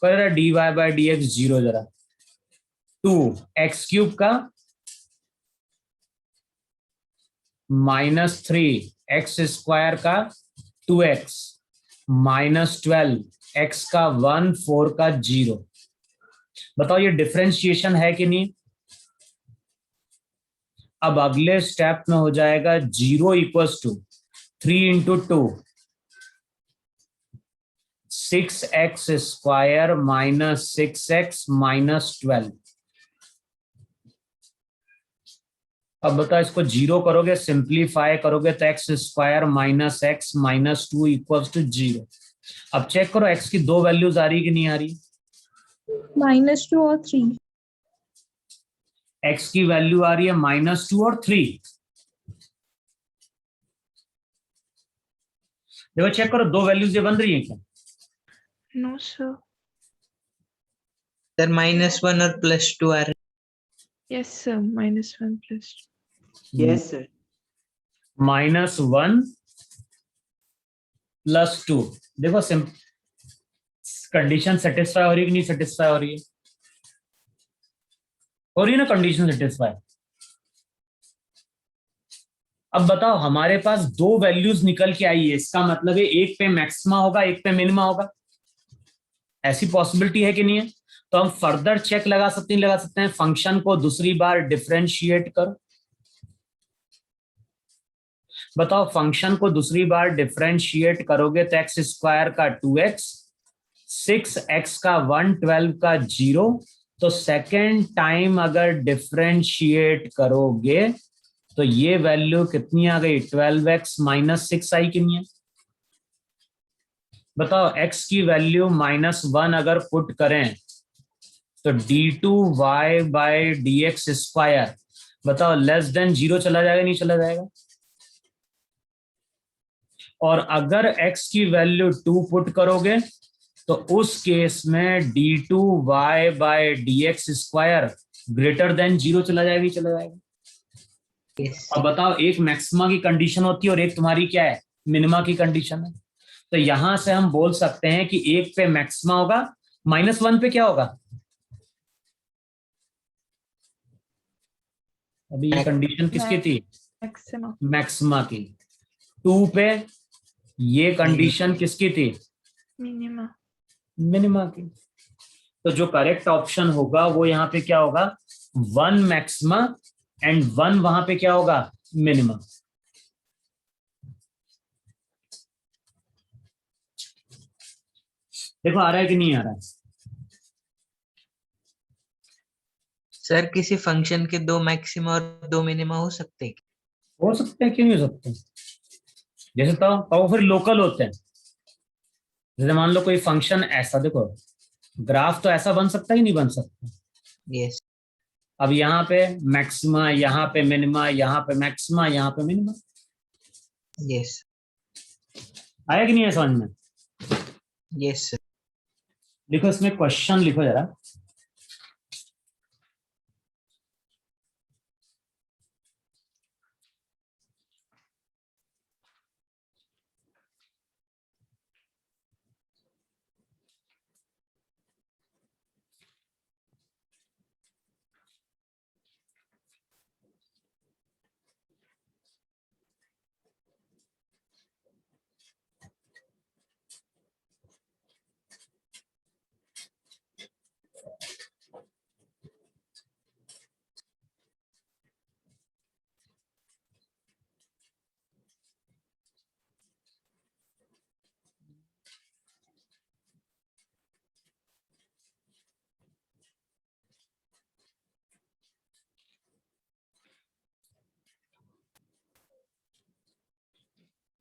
कर, dy बाय dx 0 जरा 2x क्यूब का माइनस 3x स्क्वायर का 2x माइनस 12x का 1 4 का 0। बताओ ये डिफरेंशिएशन है कि नहीं? अब अगले स्टेप में हो जाएगा 0 equals to 3 into 2 6x square minus 6x minus 12। अब बताओ इसको 0 करोगे, सिंप्लीफाई करोगे तो x square minus x minus 2 equals to 0। अब चेक करो x की दो वैल्यूज आ रही कि नहीं आ रही? -2 और 3। x की वैल्यू आ रही है -2 और 3। देखो चेक करो दो वैल्यूज ये बन रही है क्या? No, sir. सर -1 और +2 आ रहे। Yes, sir. -1 plus 2. Yes sir. -1 plus 2। देखो कंडीशन सेटिस्फाई हो रही है कि नहीं सेटिस्फाई हो रही है? हो रही है ना कंडीशन सेटिस्फाई। अब बताओ हमारे पास दो वैल्यूज निकल के आई है, इसका मतलब है एक पे मैक्सिमा होगा एक पे मिनिमा होगा। ऐसी पॉसिबिलिटी है कि नहीं है? तो हम फर्दर चेक लगा सकते हैं फंक्शन को दूसरी बार डिफरेंशिएट करो। बताओ फंक्शन को दूसरी बार डिफरेंशिएट करोगे तो x स्क्वायर का 2x 6x का 1 12 का 0। तो सेकेंड टाइम अगर डिफरेंशिएट करोगे तो ये वैल्यू कितनी आ गई? 12x माइनस 6 आई कि नहीं है? बताओ x की वैल्यू -1 अगर पुट करें तो d2y बाय dx स्क्वायर बताओ लेस देन 0 चला जाएगा नहीं चला जाएगा? और अगर x की वैल्यू 2 पुट करोगे तो उस केस में d2y by dx square greater than 0 चला जाएगा नहीं चला जाएगा? यस अब बताओ एक मैक्सिमा की कंडीशन होती है और एक तुम्हारी क्या है? मिनिमा की कंडीशन है। तो यहां से हम बोल सकते हैं कि एक पे मैक्सिमा होगा, -1 पे क्या होगा? अभी ये कंडीशन किसकी थी? Maximum. मैक्सिमा की। 2 पे ये कंडीशन किसकी थी? Minima. मिनिमा की। तो जो करेक्ट ऑप्शन होगा वो यहाँ पे क्या होगा? 1 मैक्सिमा एंड 1 वहां पे क्या होगा? मिनिमा। देखो आ रहा है कि नहीं आ रहा है? सर किसी फंक्शन के 2 मैक्सिमा और 2 मिनिमा हो सकते हैं? हो सकते हैं, क्यों नहीं हो सकते? जैसे तो वो फिर लोकल होते हैं। जैसे मान लो कोई फंक्शन ऐसा, देखो ग्राफ तो ऐसा बन सकता ही नहीं बन सकता। यस। अब यहाँ पे मैक्सिमा, यहाँ पे मिनिमा, यहाँ पे मैक्सिमा, यहाँ पे मिनिमा। यस। आया कि नहीं है समझ में? Yes sir. लिखो इसमें क्वेश्चन लिखो जरा।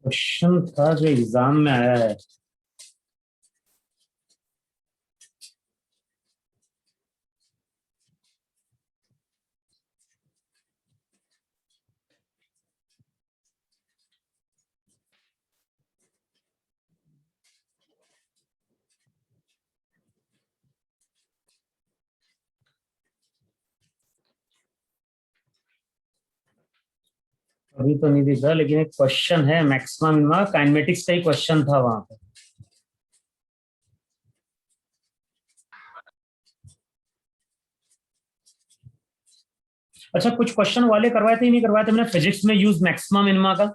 क्वेश्चन था जो एग्जाम में आया है। अभी तो नहीं दिख रहा, लेकिन एक क्वेश्चन है मैक्सिमम मिनिमा, काइनेमेटिक्स का ही क्वेश्चन था वहां पे। अच्छा, कुछ क्वेश्चन वाले करवाए थे ही नहीं करवाए थे मैंने फिजिक्स में यूज मैक्सिमम मिनिमा का?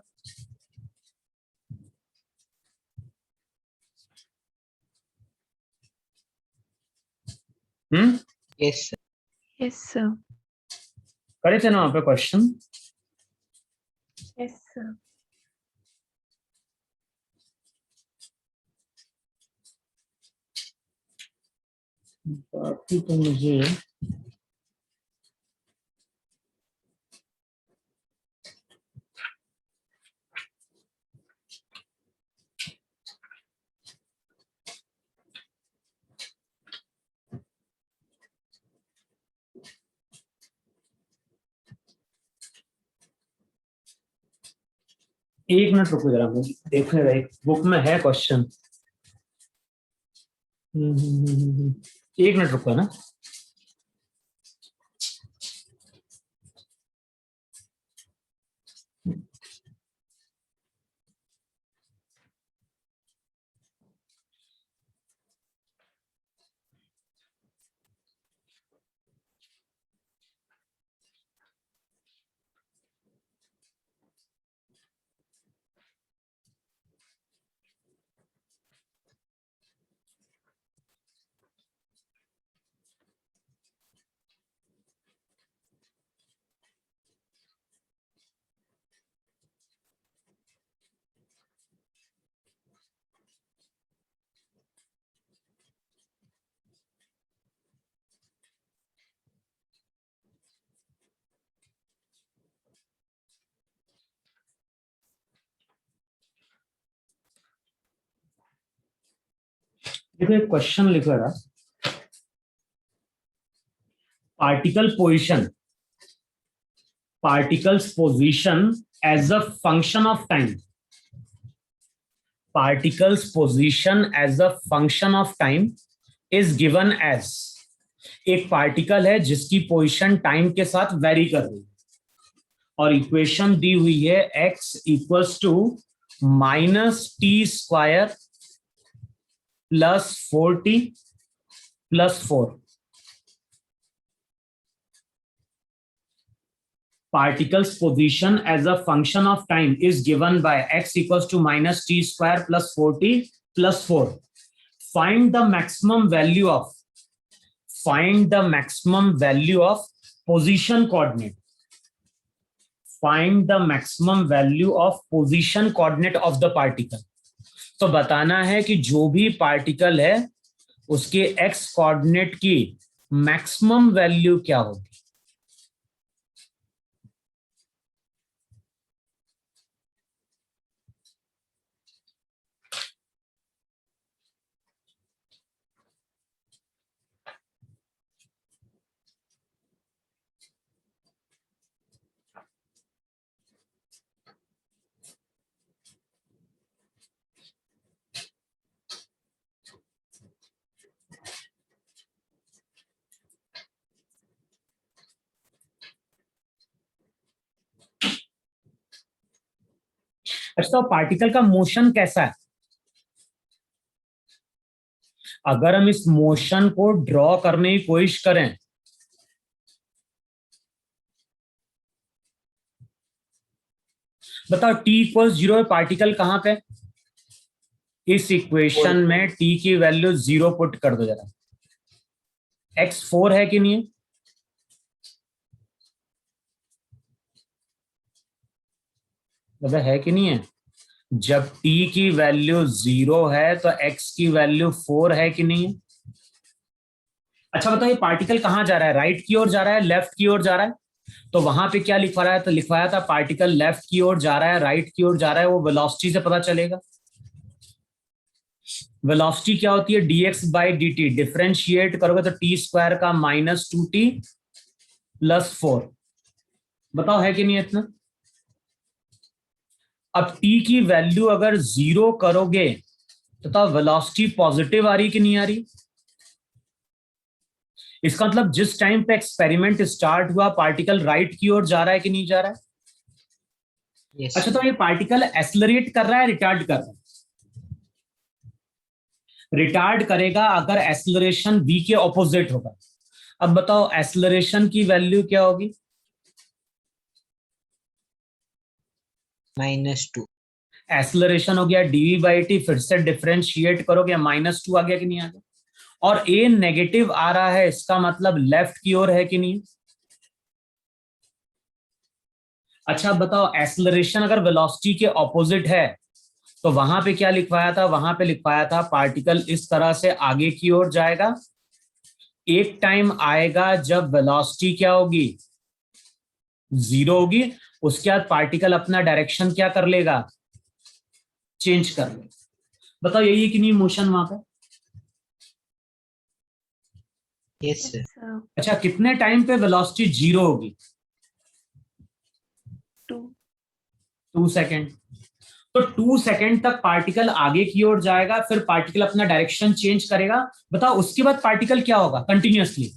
Yes sir. Yes, sir. करे थे ना वहां पे क्वेश्चन? Yes, sir. बाकी तो मुझे एक मिनट रुको जरा, मुझे देखने रहे बुक में है क्वेश्चन। एक मिनट रुको ना। देखो एक क्वेश्चन लिखो रहा, particle position, particles position as a function of time, particles position as a function of time is given as, एक पार्टिकल है जिसकी पोजीशन टाइम के साथ वेरी कर रही है और इक्वेशन दी हुई है x equals to -t² + 4t + 4। particles position as a function of time is given by x equals to -t² + 4t + 4. Find the maximum value of position coordinate. Find the maximum value of position coordinate of the particle. तो बताना है कि जो भी पार्टिकल है उसके एक्स कोऑर्डिनेट की मैक्सिमम वैल्यू क्या होगी? अच्छा, तो पार्टिकल का मोशन कैसा है? अगर हम इस मोशन को ड्रॉ करने की कोशिश करें, बताओ टी इक्वल 0 पार्टिकल कहां पे? इस इक्वेशन में टी की वैल्यू 0 पुट कर दो जरा। एक्स 4 है कि नहीं है? है कि नहीं है? जब t की वैल्यू 0 है तो x की वैल्यू 4 है कि नहीं है? अच्छा बताओ, ये पार्टिकल कहां जा रहा है? राइट की ओर जा रहा है, लेफ्ट की ओर जा रहा है? तो वहां पे क्या लिखवा रहा है? तो लिखवाया था पार्टिकल लेफ्ट की ओर जा रहा है, राइट की ओर जा रहा है, वो वेलोसिटी से पता चलेगा। वेलोसिटी क्या होती है? dx by dt। डिफरेंशिएट करोगे तो टी स्क्वायर का -2t + 4। बताओ है कि नहीं इतना? अब t की वैल्यू अगर 0 करोगे तो वेलोसिटी पॉजिटिव आ रही कि नहीं आ रही? इसका मतलब जिस टाइम पे एक्सपेरिमेंट स्टार्ट हुआ पार्टिकल राइट की ओर जा रहा है कि नहीं जा रहा है? Yes. अच्छा, तो ये पार्टिकल एक्सेलरेट कर रहा है, रिटार्ड कर रहा है? रिटार्ड करेगा अगर एक्सेलरेशन v के ऑपोजिट होगा। अब बताओ एक्सेलरेशन की वैल्यू क्या होगी? -2। एक्सेलरेशन हो गया dv/t, फिर से डिफरेंशिएट करोगे -2 आ गया कि नहीं आ गया? और a नेगेटिव आ रहा है, इसका मतलब लेफ्ट की ओर है कि नहीं? अच्छा बताओ, एक्सेलरेशन अगर वेलोसिटी के ऑपोजिट है तो वहां पे क्या लिखवाया था? वहां पे लिखवाया था पार्टिकल इस तरह से आगे की ओर जाएगा। एक टाइम आएगा जब वेलोसिटी क्या होगी? 0 होगी। उसके बाद पार्टिकल अपना डायरेक्शन क्या कर लेगा? चेंज कर लेगा। बताओ यही है कि नहीं मोशन वहां पे? Yes, sir. sir. अच्छा, कितने टाइम पे वेलोसिटी 0 होगी? 2. 2 सेकेंड। तो 2 सेकेंड तक पार्टिकल आगे की ओर जाएगा, फिर पार्टिकल अपना डायरेक्शन चेंज करेगा। बताओ उसके बाद पार्टिकल क्या होगा? कंटिन्यूअसली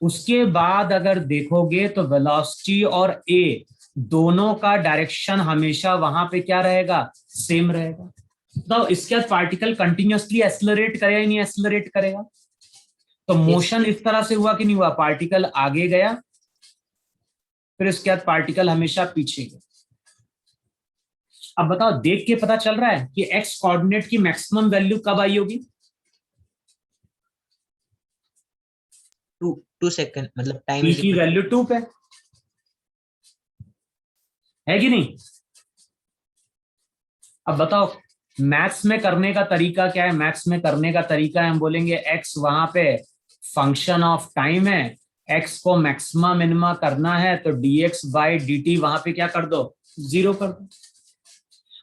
उसके बाद अगर देखोगे तो वेलोसिटी और ए दोनों का डायरेक्शन हमेशा वहां पे क्या रहेगा? सेम रहेगा। तो इसके बाद पार्टिकल कंटिन्यूअसली एक्सेलरेट करेगा या नहीं एक्सेलरेट करेगा? तो मोशन इस तरह से हुआ कि नहीं हुआ? पार्टिकल आगे गया, फिर इसके बाद पार्टिकल हमेशा पीछे गया। अब बताओ, देख के पता चल रहा है कि एक्स कोऑर्डिनेट की मैक्सिमम वैल्यू कब आई होगी? 2 सेकंड, मतलब टाइम टी की वैल्यू 2 पे है कि नहीं? अब बताओ मैथ्स में करने का तरीका क्या है? मैथ्स में करने का तरीका है, हम बोलेंगे एक्स वहां पे फंक्शन ऑफ टाइम है, एक्स को मैक्सिमा मिनिमा करना है तो dx/dt वहां पे क्या कर दो? 0 कर दो।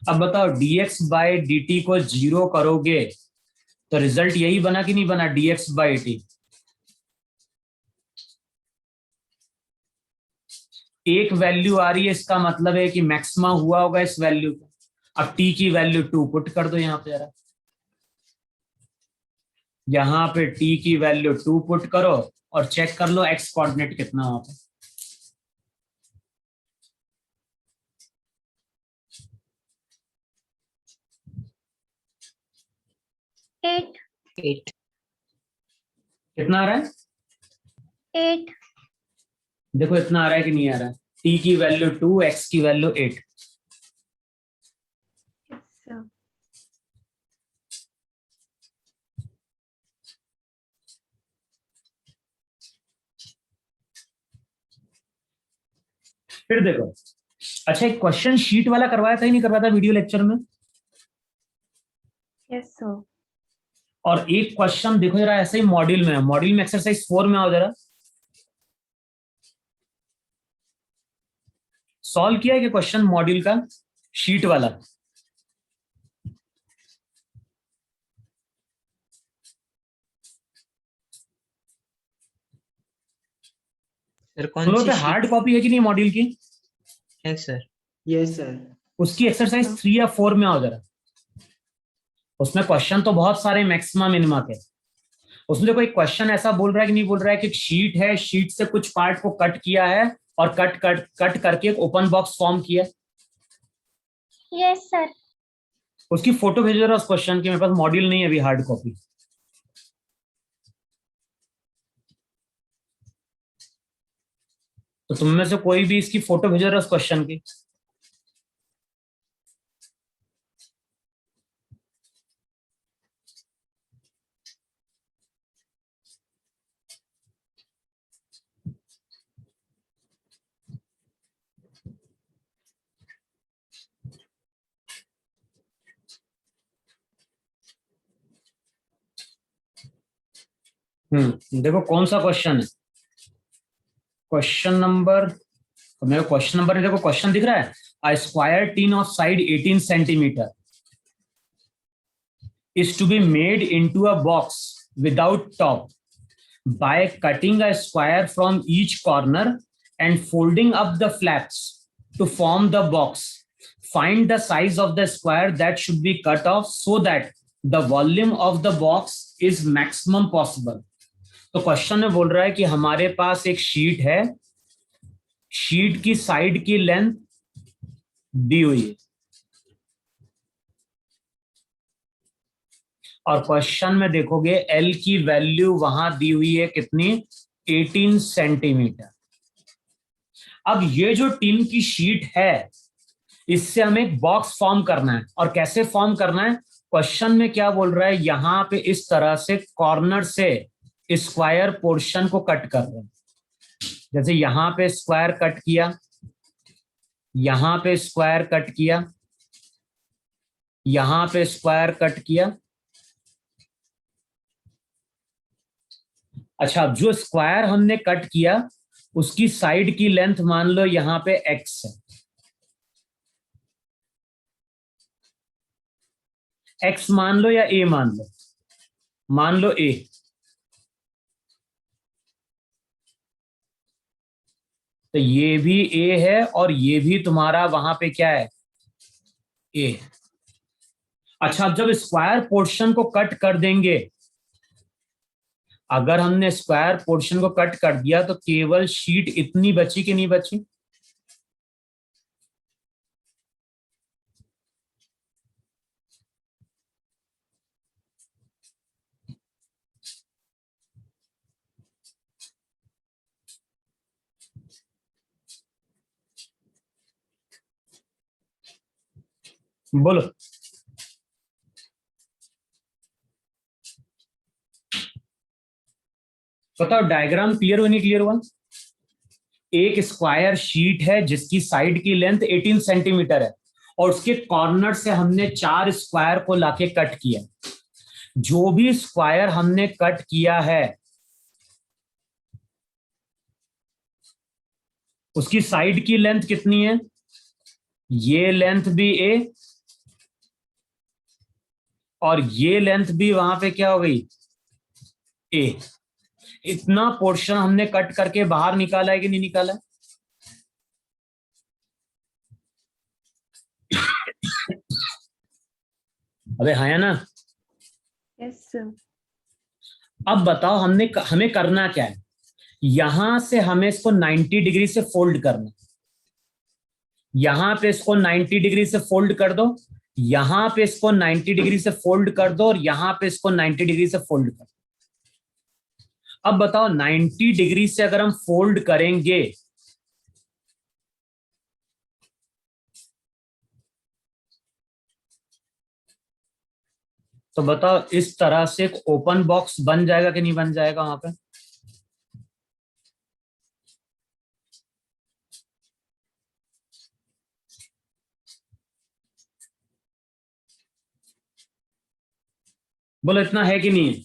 अब बताओ dx/dt को 0 करोगे तो रिजल्ट यही बना कि नहीं बना? dx/t। एक वैल्यू आ रही है, इसका मतलब है कि मैक्सिमा हुआ होगा इस वैल्यू का। अब t की वैल्यू 2 पुट कर दो यहां पे जरा। यहां पे t की वैल्यू 2 पुट करो और चेक कर लो x कोऑर्डिनेट कितना वहां पे। 8. 8। कितना आ रहा है? 8. देखो इतना आ रहा है कि नहीं आ रहा है? t की वैल्यू 2, x की वैल्यू 8। Yes, sir. फिर देखो, अच्छा एक क्वेश्चन शीट वाला करवाया था ही नहीं करवाया था वीडियो लेक्चर में? Yes, sir. और एक क्वेश्चन देखो जरा, ऐसे ही मॉड्यूल में है, मॉड्यूल में एक्सरसाइज 4 में आओ जरा, सॉल्व किया है कि क्वेश्चन मॉड्यूल का शीट वाला? सर तुम कौन लोगों सी पे हार्ड कॉपी है कि नहीं मॉड्यूल की? है सर? Yes sir. उसकी एक्सरसाइज 3 या 4 में आओ जरा। उसमें क्वेश्चन तो बहुत सारे मैक्सिमा मिनिमा के। उसमें देखो एक क्वेश्चन ऐसा बोल रहा है कि नहीं बोल रहा है कि एक शीट है, शीट से कुछ पार्ट को कट किया है और कट करके एक ओपन बॉक्स फॉर्म किया। Yes sir. उसकी फोटो भेजो जरा उस क्वेश्चन की, मेरे पास मॉड्यूल नहीं है अभी हार्ड कॉपी। तो तुम में से कोई भी इसकी फोटो भेजो जरा उस क्वेश्चन की। देखो कौन सा क्वेश्चन है। क्वेश्चन नंबर, मेरे क्वेश्चन नंबर में देखो क्वेश्चन दिख रहा है, a square tin of side 18 centimetre is to be made into a box without top by cutting a square from each corner and folding up the flaps to form the box. Find the size of the square that should be cut off so that the volume of the box is maximum possible. तो क्वेश्चन में बोल रहा है कि हमारे पास एक शीट है, शीट की साइड की लेंथ दी हुई है और क्वेश्चन में देखोगे एल की वैल्यू वहां दी हुई है कितनी, 18 सेंटीमीटर। अब ये जो टीन की शीट है इससे हमें एक बॉक्स फॉर्म करना है, और कैसे फॉर्म करना है, क्वेश्चन में क्या बोल रहा है, यहां पे इस तरह से कॉर्नर से स्क्वायर पोर्शन को कट कर रहे हैं। जैसे यहां पे स्क्वायर कट किया, यहां पे स्क्वायर कट किया, यहां पे स्क्वायर कट किया। अच्छा, अब जो स्क्वायर हमने कट किया उसकी साइड की लेंथ मान लो यहां पे x है, x मान लो या a मान लो, मान लो a। तो ये भी a है और ये भी तुम्हारा वहां पे क्या है, a। अच्छा, अब जब स्क्वायर पोर्शन को कट कर देंगे, अगर हमने स्क्वायर पोर्शन को कट कर दिया तो केवल शीट इतनी बची कि नहीं बची? बोलो। बताओ डायग्राम क्लियर हुआ नहीं क्लियर हुआ? एक स्क्वायर शीट है जिसकी साइड की लेंथ 18 सेंटीमीटर है और उसके कॉर्नर से हमने 4 स्क्वायर को लाके कट किया। जो भी स्क्वायर हमने कट किया है उसकी साइड की लेंथ कितनी है, ये लेंथ भी a और ये लेंथ भी वहां पे क्या हो गई, a। इतना पोर्शन हमने कट करके बाहर निकाला है कि नहीं निकाला है? अबे हाँ या ना? Yes sir. अब बताओ हमें करना क्या है, यहां से हमें इसको 90 डिग्री से फोल्ड करना, यहां पे इसको 90 डिग्री से फोल्ड कर दो, यहां पे इसको 90 डिग्री से फोल्ड कर दो और यहां पे इसको 90 डिग्री से फोल्ड कर दो। अब बताओ 90 डिग्री से अगर हम फोल्ड करेंगे तो बताओ इस तरह से एक ओपन बॉक्स बन जाएगा कि नहीं बन जाएगा वहां पे? बोलो इतना है कि नहीं है?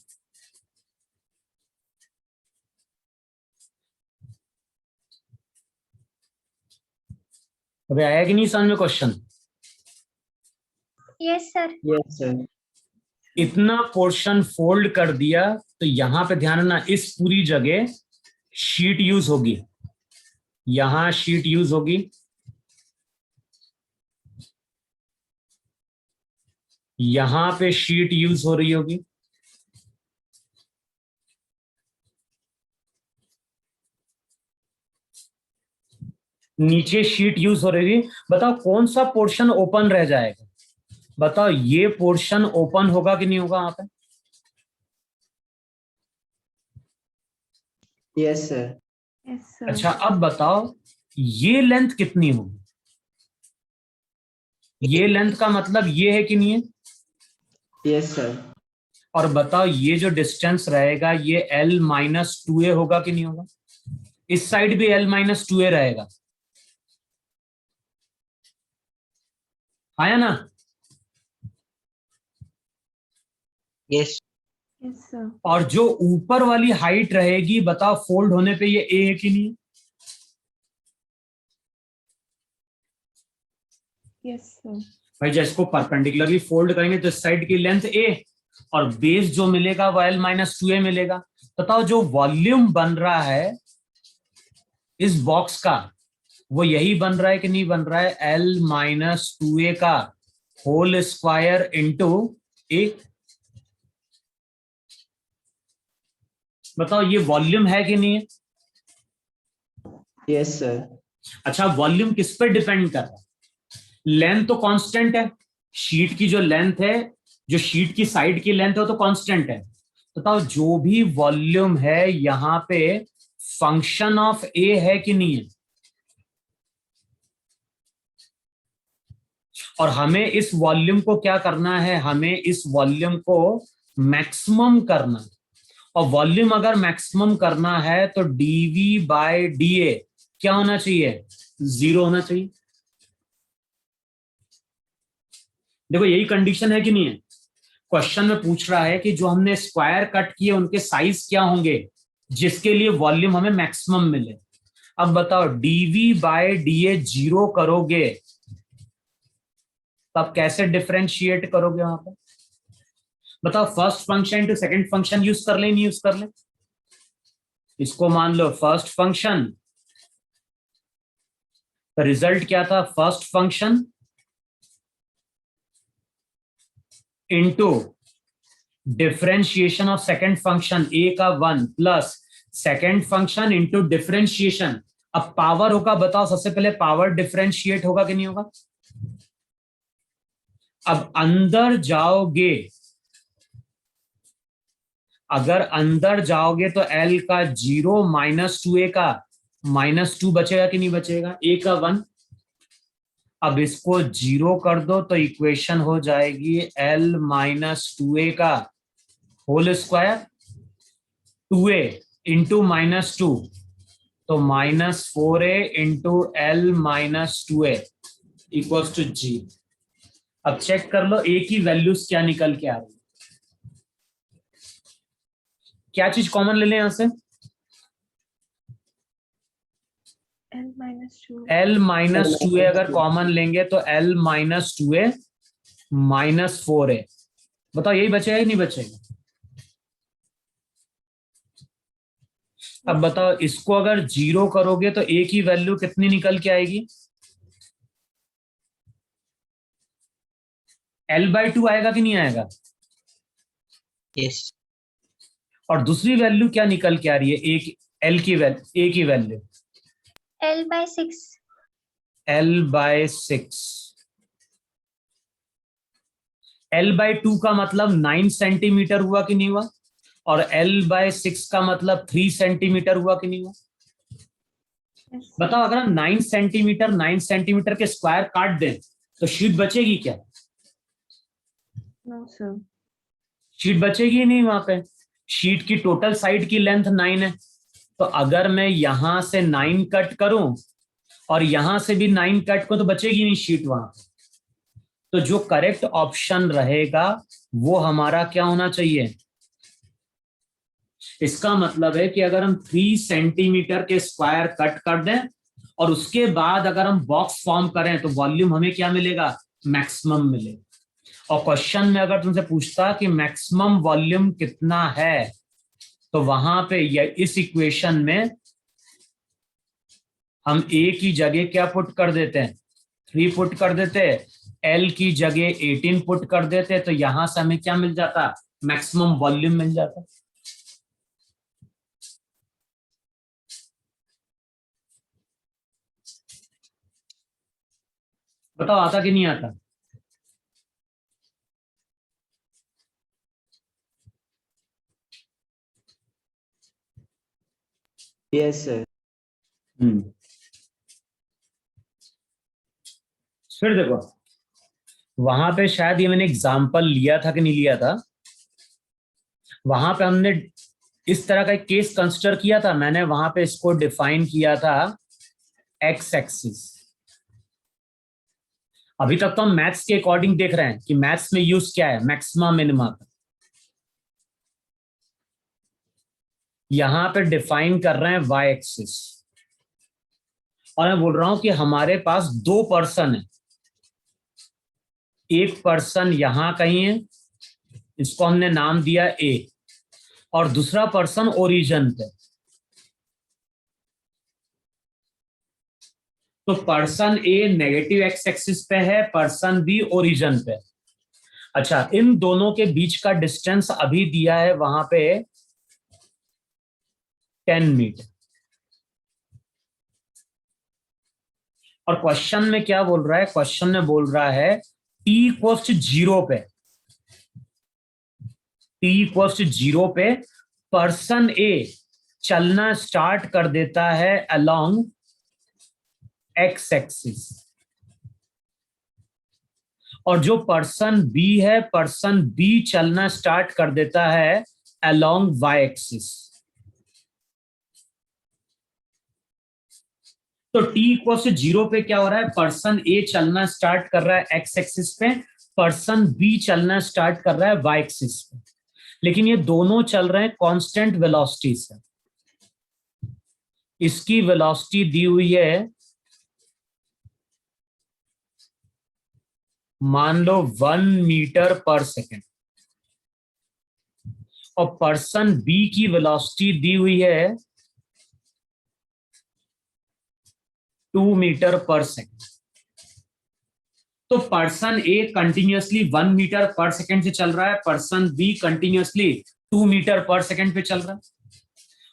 अबे आया कि नहीं समझ में question? Yes sir. Yes sir. इतना पोर्शन फोल्ड कर दिया तो यहां पे ध्यान रखना, इस पूरी जगह शीट यूज होगी, यहां शीट यूज होगी, यहां पे शीट यूज हो रही होगी, नीचे शीट यूज हो रही है। बताओ कौन सा पोर्शन ओपन रह जाएगा? बताओ ये पोर्शन ओपन होगा कि नहीं होगा वहां पे? Yes sir. Yes, sir. अच्छा अब बताओ ये लेंथ कितनी होगी? ये लेंथ का मतलब ये है कि नहीं है? Yes sir. और बताओ ये जो डिस्टेंस रहेगा ये L माइनस 2a होगा कि नहीं होगा? इस साइड भी L माइनस 2a रहेगा, आया ना? यस। Yes, sir. और जो ऊपर वाली हाइट रहेगी बताओ फोल्ड होने पे ये a है कि नहीं? Yes, sir. भाई जब इसको परपेंडिकुलरली फोल्ड करेंगे तो इस साइड की लेंथ a और बेस जो मिलेगा वो L माइनस 2a मिलेगा। बताओ जो वॉल्यूम बन रहा है इस बॉक्स का वो यही बन रहा है कि नहीं बन रहा है? L माइनस 2a का होल स्क्वायर इंटू a। बताओ ये वॉल्यूम है कि नहीं है? Yes sir. अच्छा वॉल्यूम किस पर डिपेंड कर रहा है? लेंथ तो कांस्टेंट है, शीट की जो लेंथ है, जो शीट की साइड की लेंथ है वो तो कांस्टेंट है। बताओ जो भी वॉल्यूम है यहां पे फंक्शन ऑफ ए है कि नहीं है? और हमें इस वॉल्यूम को क्या करना है? हमें इस वॉल्यूम को मैक्सिमम करना है। और वॉल्यूम अगर मैक्सिमम करना है तो डीवी बाय डी ए क्या होना चाहिए? 0 होना चाहिए। देखो यही कंडीशन है कि नहीं है? क्वेश्चन में पूछ रहा है कि जो हमने स्क्वायर कट किए उनके साइज क्या होंगे जिसके लिए वॉल्यूम हमें मैक्सिमम मिले। अब बताओ डीवी बाय डी ए 0 करोगे तब कैसे डिफरेंशिएट करोगे वहां पर? बताओ first function to second function use कर ले, नहीं यूज कर ले? इसको मान लो फर्स्ट फंक्शन, तो रिजल्ट क्या था? First function into differentiation of second function a का 1 plus second function into differentiation. अब पावर होगा, बताओ सबसे पहले पावर डिफरेंशिएट होगा कि नहीं होगा? अब अंदर जाओगे, अगर अंदर जाओगे तो L का 0 माइनस 2a का -2 बचेगा कि नहीं बचेगा? a का 1। अब इसको 0 कर दो तो इक्वेशन हो जाएगी L माइनस 2a का होल स्क्वायर 2a इंटू -2 तो -4a into L minus 2a equals to G। अब चेक कर लो a की वैल्यूज क्या निकल के आ रही है। क्या चीज कॉमन ले लें यहां से? L minus 2. L minus 2a अगर कॉमन लेंगे तो L माइनस 2a -4a। बताओ यही बचेगा कि नहीं बचेगा? अब बताओ इसको अगर 0 करोगे तो a की वैल्यू कितनी निकल के आएगी? L/2 आएगा कि नहीं आएगा? यस। और दूसरी वैल्यू क्या निकल के आ रही है? एक L की वैल्यू, a की वैल्यू L/6। L/6। L/2 का मतलब 9 सेंटीमीटर हुआ कि नहीं हुआ? और L/6 का मतलब 3 सेंटीमीटर हुआ कि नहीं हुआ? Yes, sir. बताओ अगर हम 9 सेंटीमीटर के स्क्वायर काट दें तो शीट बचेगी क्या? No, sir. शीट बचेगी ही नहीं वहां पे। शीट की टोटल साइड की लेंथ 9 है, तो अगर मैं यहां से 9 कट करूं और यहां से भी 9 कट करूं तो बचेगी नहीं शीट वहां पे। तो जो करेक्ट ऑप्शन रहेगा वो हमारा क्या होना चाहिए? इसका मतलब है कि अगर हम 3 सेंटीमीटर के स्क्वायर कट कर दें और उसके बाद अगर हम बॉक्स फॉर्म करें तो वॉल्यूम हमें क्या मिलेगा? मैक्सिमम मिलेगा। और क्वेश्चन में अगर तुमसे पूछता कि मैक्सिमम वॉल्यूम कितना है, तो वहां पे इस इक्वेशन में हम ए की जगह क्या पुट कर देते हैं? 3 पुट कर देते, एल की जगह 18 पुट कर देते, तो यहां से हमें क्या मिल जाता? मैक्सिमम वॉल्यूम मिल जाता। बताओ आता कि नहीं आता? Yes sir. फिर देखो, वहां पे शायद ये मैंने एग्जाम्पल लिया था कि नहीं लिया था। वहां पे हमने इस तरह का एक केस कंसिडर किया था। मैंने वहां पे इसको डिफाइन किया था एक्स एक्सिस। अभी तक तो हम मैथ्स के अकॉर्डिंग देख रहे हैं कि मैथ्स में यूज क्या है? मैक्सिमा मिनिमा का। यहां पे डिफाइन कर रहे हैं वाई एक्सिस, और मैं बोल रहा हूं कि हमारे पास 2 पर्सन है। एक पर्सन यहां कहीं है, इसको हमने नाम दिया ए, और दूसरा पर्सन ओरिजिन पे। तो पर्सन ए नेगेटिव एक्स एक्सिस पे है, पर्सन बी ओरिजिन पे। अच्छा, इन दोनों के बीच का डिस्टेंस अभी दिया है वहां पे 10 मीटर। और क्वेश्चन में क्या बोल रहा है? क्वेश्चन में बोल रहा है t इक्वल्स टू 0 पे, t इक्वल्स टू 0 पे पर्सन ए चलना स्टार्ट कर देता है अलोंग एक्स एक्सिस, और जो पर्सन बी है, पर्सन बी चलना स्टार्ट कर देता है अलोंग वाई एक्सिस। तो t इक्वल से 0 पे क्या हो रहा है? पर्सन ए चलना स्टार्ट कर रहा है एक्स एक्सिस पे, पर्सन बी चलना स्टार्ट कर रहा है वाई एक्सिस पे। लेकिन ये दोनों चल रहे हैं कांस्टेंट वेलोसिटी से। इसकी वेलोसिटी दी हुई है, मान लो 1 मीटर पर सेकेंड, और पर्सन बी की वेलोसिटी दी हुई है 2 मीटर पर सेकेंड। तो पर्सन ए कंटिन्यूअसली 1 मीटर पर सेकेंड से चल रहा है, पर्सन बी कंटिन्यूअसली 2 मीटर पर सेकेंड पे चल रहा है।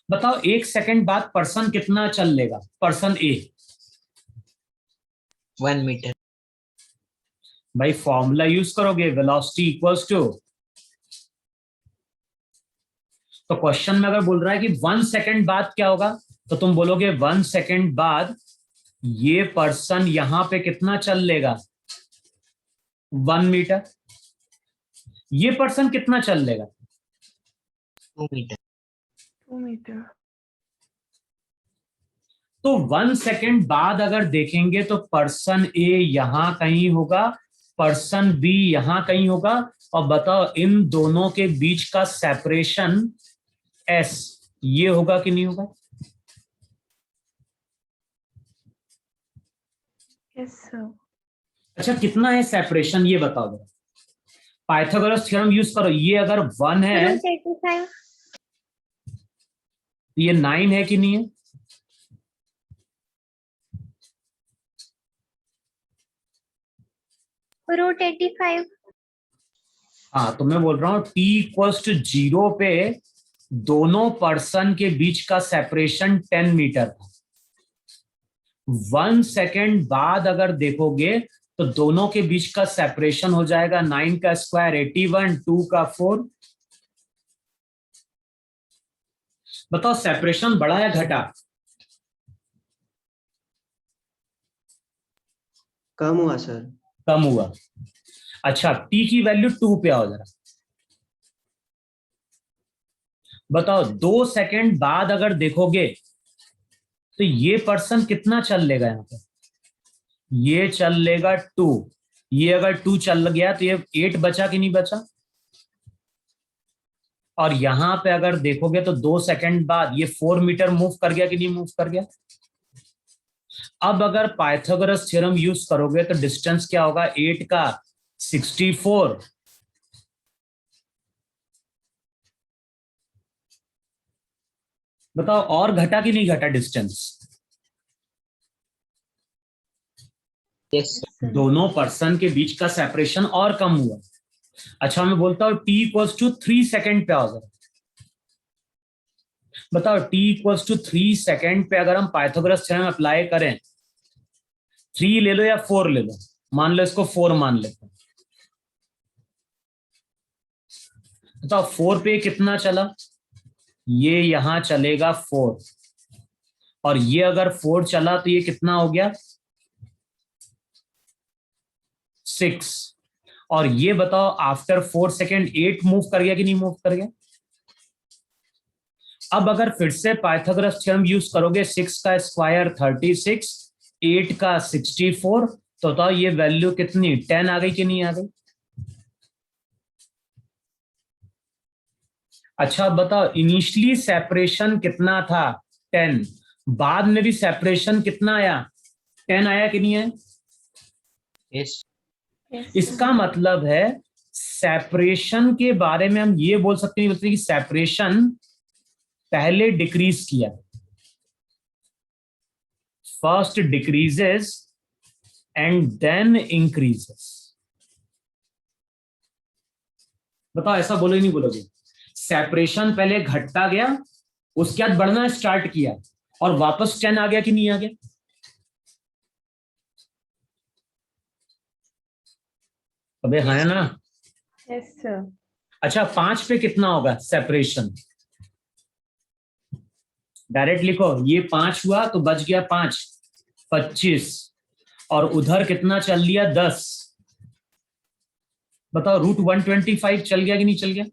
बताओ 1 सेकेंड बाद पर्सन कितना चल लेगा? पर्सन ए 1 मीटर। भाई फॉर्मूला यूज करोगे, वेलोसिटी इक्वल्स टू। तो क्वेश्चन में अगर बोल रहा है कि 1 सेकेंड बाद क्या होगा, तो तुम बोलोगे 1 सेकेंड बाद ये पर्सन यहां पे कितना चल लेगा? 1 मीटर। ये पर्सन कितना चल लेगा? 2 मीटर। 2 मीटर। तो 1 सेकेंड बाद अगर देखेंगे तो पर्सन ए यहां कहीं होगा, पर्सन बी यहां कहीं होगा। और बताओ इन दोनों के बीच का सेपरेशन एस ये होगा कि नहीं होगा? Yes sir. अच्छा, कितना है सेपरेशन ये बताओ जरा। पाइथागोरस थ्योरम यूज करो। ये अगर 1 है Root 85. तो ये 9 है कि नहीं है? Root 85. हाँ, तो मैं बोल रहा हूं t इक्वल्स टू 0 पे दोनों पर्सन के बीच का सेपरेशन 10 मीटर था। 1 सेकेंड बाद अगर देखोगे तो दोनों के बीच का सेपरेशन हो जाएगा 9 का स्क्वायर 81, 2 का 4। बताओ सेपरेशन बढ़ा या घटा? कम हुआ सर। कम हुआ। अच्छा, t की वैल्यू 2 पे आओ जरा। बताओ 2 सेकेंड बाद अगर देखोगे तो ये पर्सन कितना चल लेगा? यहां पे ये चल लेगा 2, ये अगर 2 चल गया तो ये 8 बचा कि नहीं बचा, और यहां पे अगर देखोगे तो 2 सेकंड बाद ये 4 मीटर मूव कर गया कि नहीं मूव कर गया। अब अगर पाइथागोरस थ्योरम यूज करोगे तो डिस्टेंस क्या होगा, 8 का 64, बताओ और घटा कि नहीं घटा डिस्टेंस। यस दोनों पर्सन के बीच का सेपरेशन और कम हुआ। अच्छा मैं बोलता हूं t इक्वल्स टू 3 सेकेंड पे अगर बताओ t इक्वल्स टू 3 सेकेंड पे अगर हम पाइथागोरस थ्योरम अप्लाई करें, 3 ले लो या 4 ले लो, मान लो इसको 4 मान लेते हैं। बताओ 4 पे कितना चला, ये यहां चलेगा 4, और ये अगर 4 चला तो ये कितना हो गया 6, और ये बताओ आफ्टर 4 सेकेंड 8 मूव कर गया कि नहीं मूव कर गया। अब अगर फिर से पाइथागोरस थ्योरम यूज करोगे, 6 का स्क्वायर 36, 8 का 64, तो बताओ ये वैल्यू कितनी 10 आ गई कि नहीं आ गई। अच्छा बताओ इनिशियली सेपरेशन कितना था 10, बाद में भी सेपरेशन कितना आया 10 आया कि नहीं है। यस इसका मतलब है सेपरेशन के बारे में हम ये बोल सकते हैं कि सेपरेशन पहले डिक्रीज किया, first decreases and then increases. बताओ ऐसा बोलो ही नहीं बोलोगे, सेपरेशन पहले घटता गया उसके बाद बढ़ना स्टार्ट किया और वापस 10 आ गया कि नहीं आ गया। अबे है ना। Yes sir. अच्छा 5 पे कितना होगा सेपरेशन, डायरेक्ट लिखो, ये 5 हुआ तो बच गया 5, 25, और उधर कितना चल लिया 10। बताओ रूट 125 चल गया कि नहीं चल गया।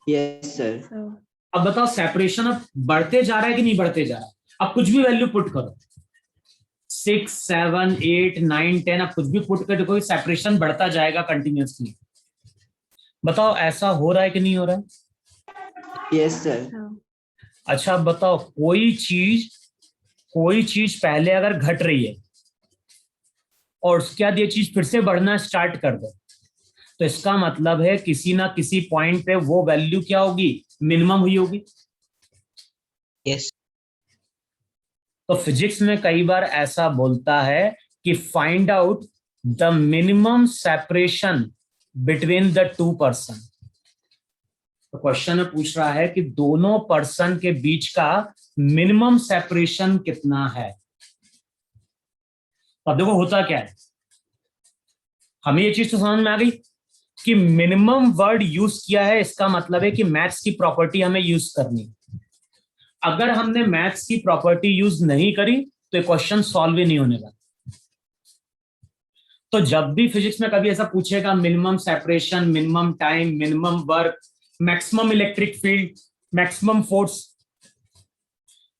Yes sir. अब बताओ सेपरेशन अब बढ़ते जा रहा है कि नहीं बढ़ते जा रहा है। अब कुछ भी वैल्यू पुट करो, 6, 7, 8, 9, 10, अब कुछ भी पुट कर देखो सेपरेशन बढ़ता जाएगा कंटिन्यूअसली। बताओ ऐसा हो रहा है कि नहीं हो रहा है। Yes sir. अच्छा अब बताओ कोई चीज पहले अगर घट रही है और उसके बाद ये चीज फिर से बढ़ना स्टार्ट कर दे, तो इसका मतलब है किसी ना किसी पॉइंट पे वो वैल्यू क्या होगी मिनिमम हुई होगी। यस तो फिजिक्स में कई बार ऐसा बोलता है कि find out the minimum separation between the 2 person. तो क्वेश्चन में पूछ रहा है कि दोनों पर्सन के बीच का मिनिमम सेपरेशन कितना है। अब देखो होता क्या है, हमें ये चीज तो समझ में आ गई कि मिनिमम वर्ड यूज किया है, इसका मतलब है कि मैथ्स की प्रॉपर्टी हमें यूज करनी। अगर हमने मैथ्स की प्रॉपर्टी यूज नहीं करी तो क्वेश्चन सॉल्व ही नहीं होने वाला। तो जब भी फिजिक्स में कभी ऐसा पूछेगा minimum separation, minimum time, minimum work, maximum electric field, maximum force,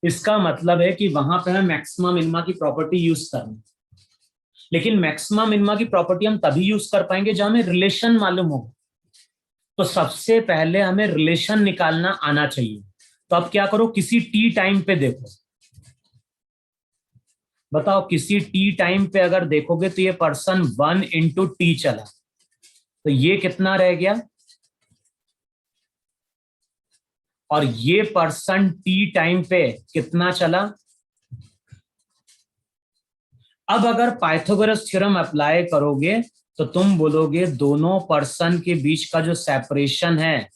इसका मतलब है कि वहां पे हमें मैक्सिमम मिनिमा की प्रॉपर्टी यूज करनी। लेकिन मैक्सिमम मिनिमा की प्रॉपर्टी हम तभी यूज कर पाएंगे जब हमें रिलेशन मालूम हो। तो सबसे पहले हमें रिलेशन निकालना आना चाहिए। तो अब क्या करो, किसी टी टाइम पे देखो, बताओ किसी टी टाइम पे अगर देखोगे तो ये पर्सन 1 into t चला, तो ये कितना रह गया, और ये पर्सन टी टाइम पे कितना चला। अब अगर पाइथागोरस थ्योरम अप्लाई करोगे तो तुम बोलोगे दोनों पर्सन के बीच का जो सेपरेशन है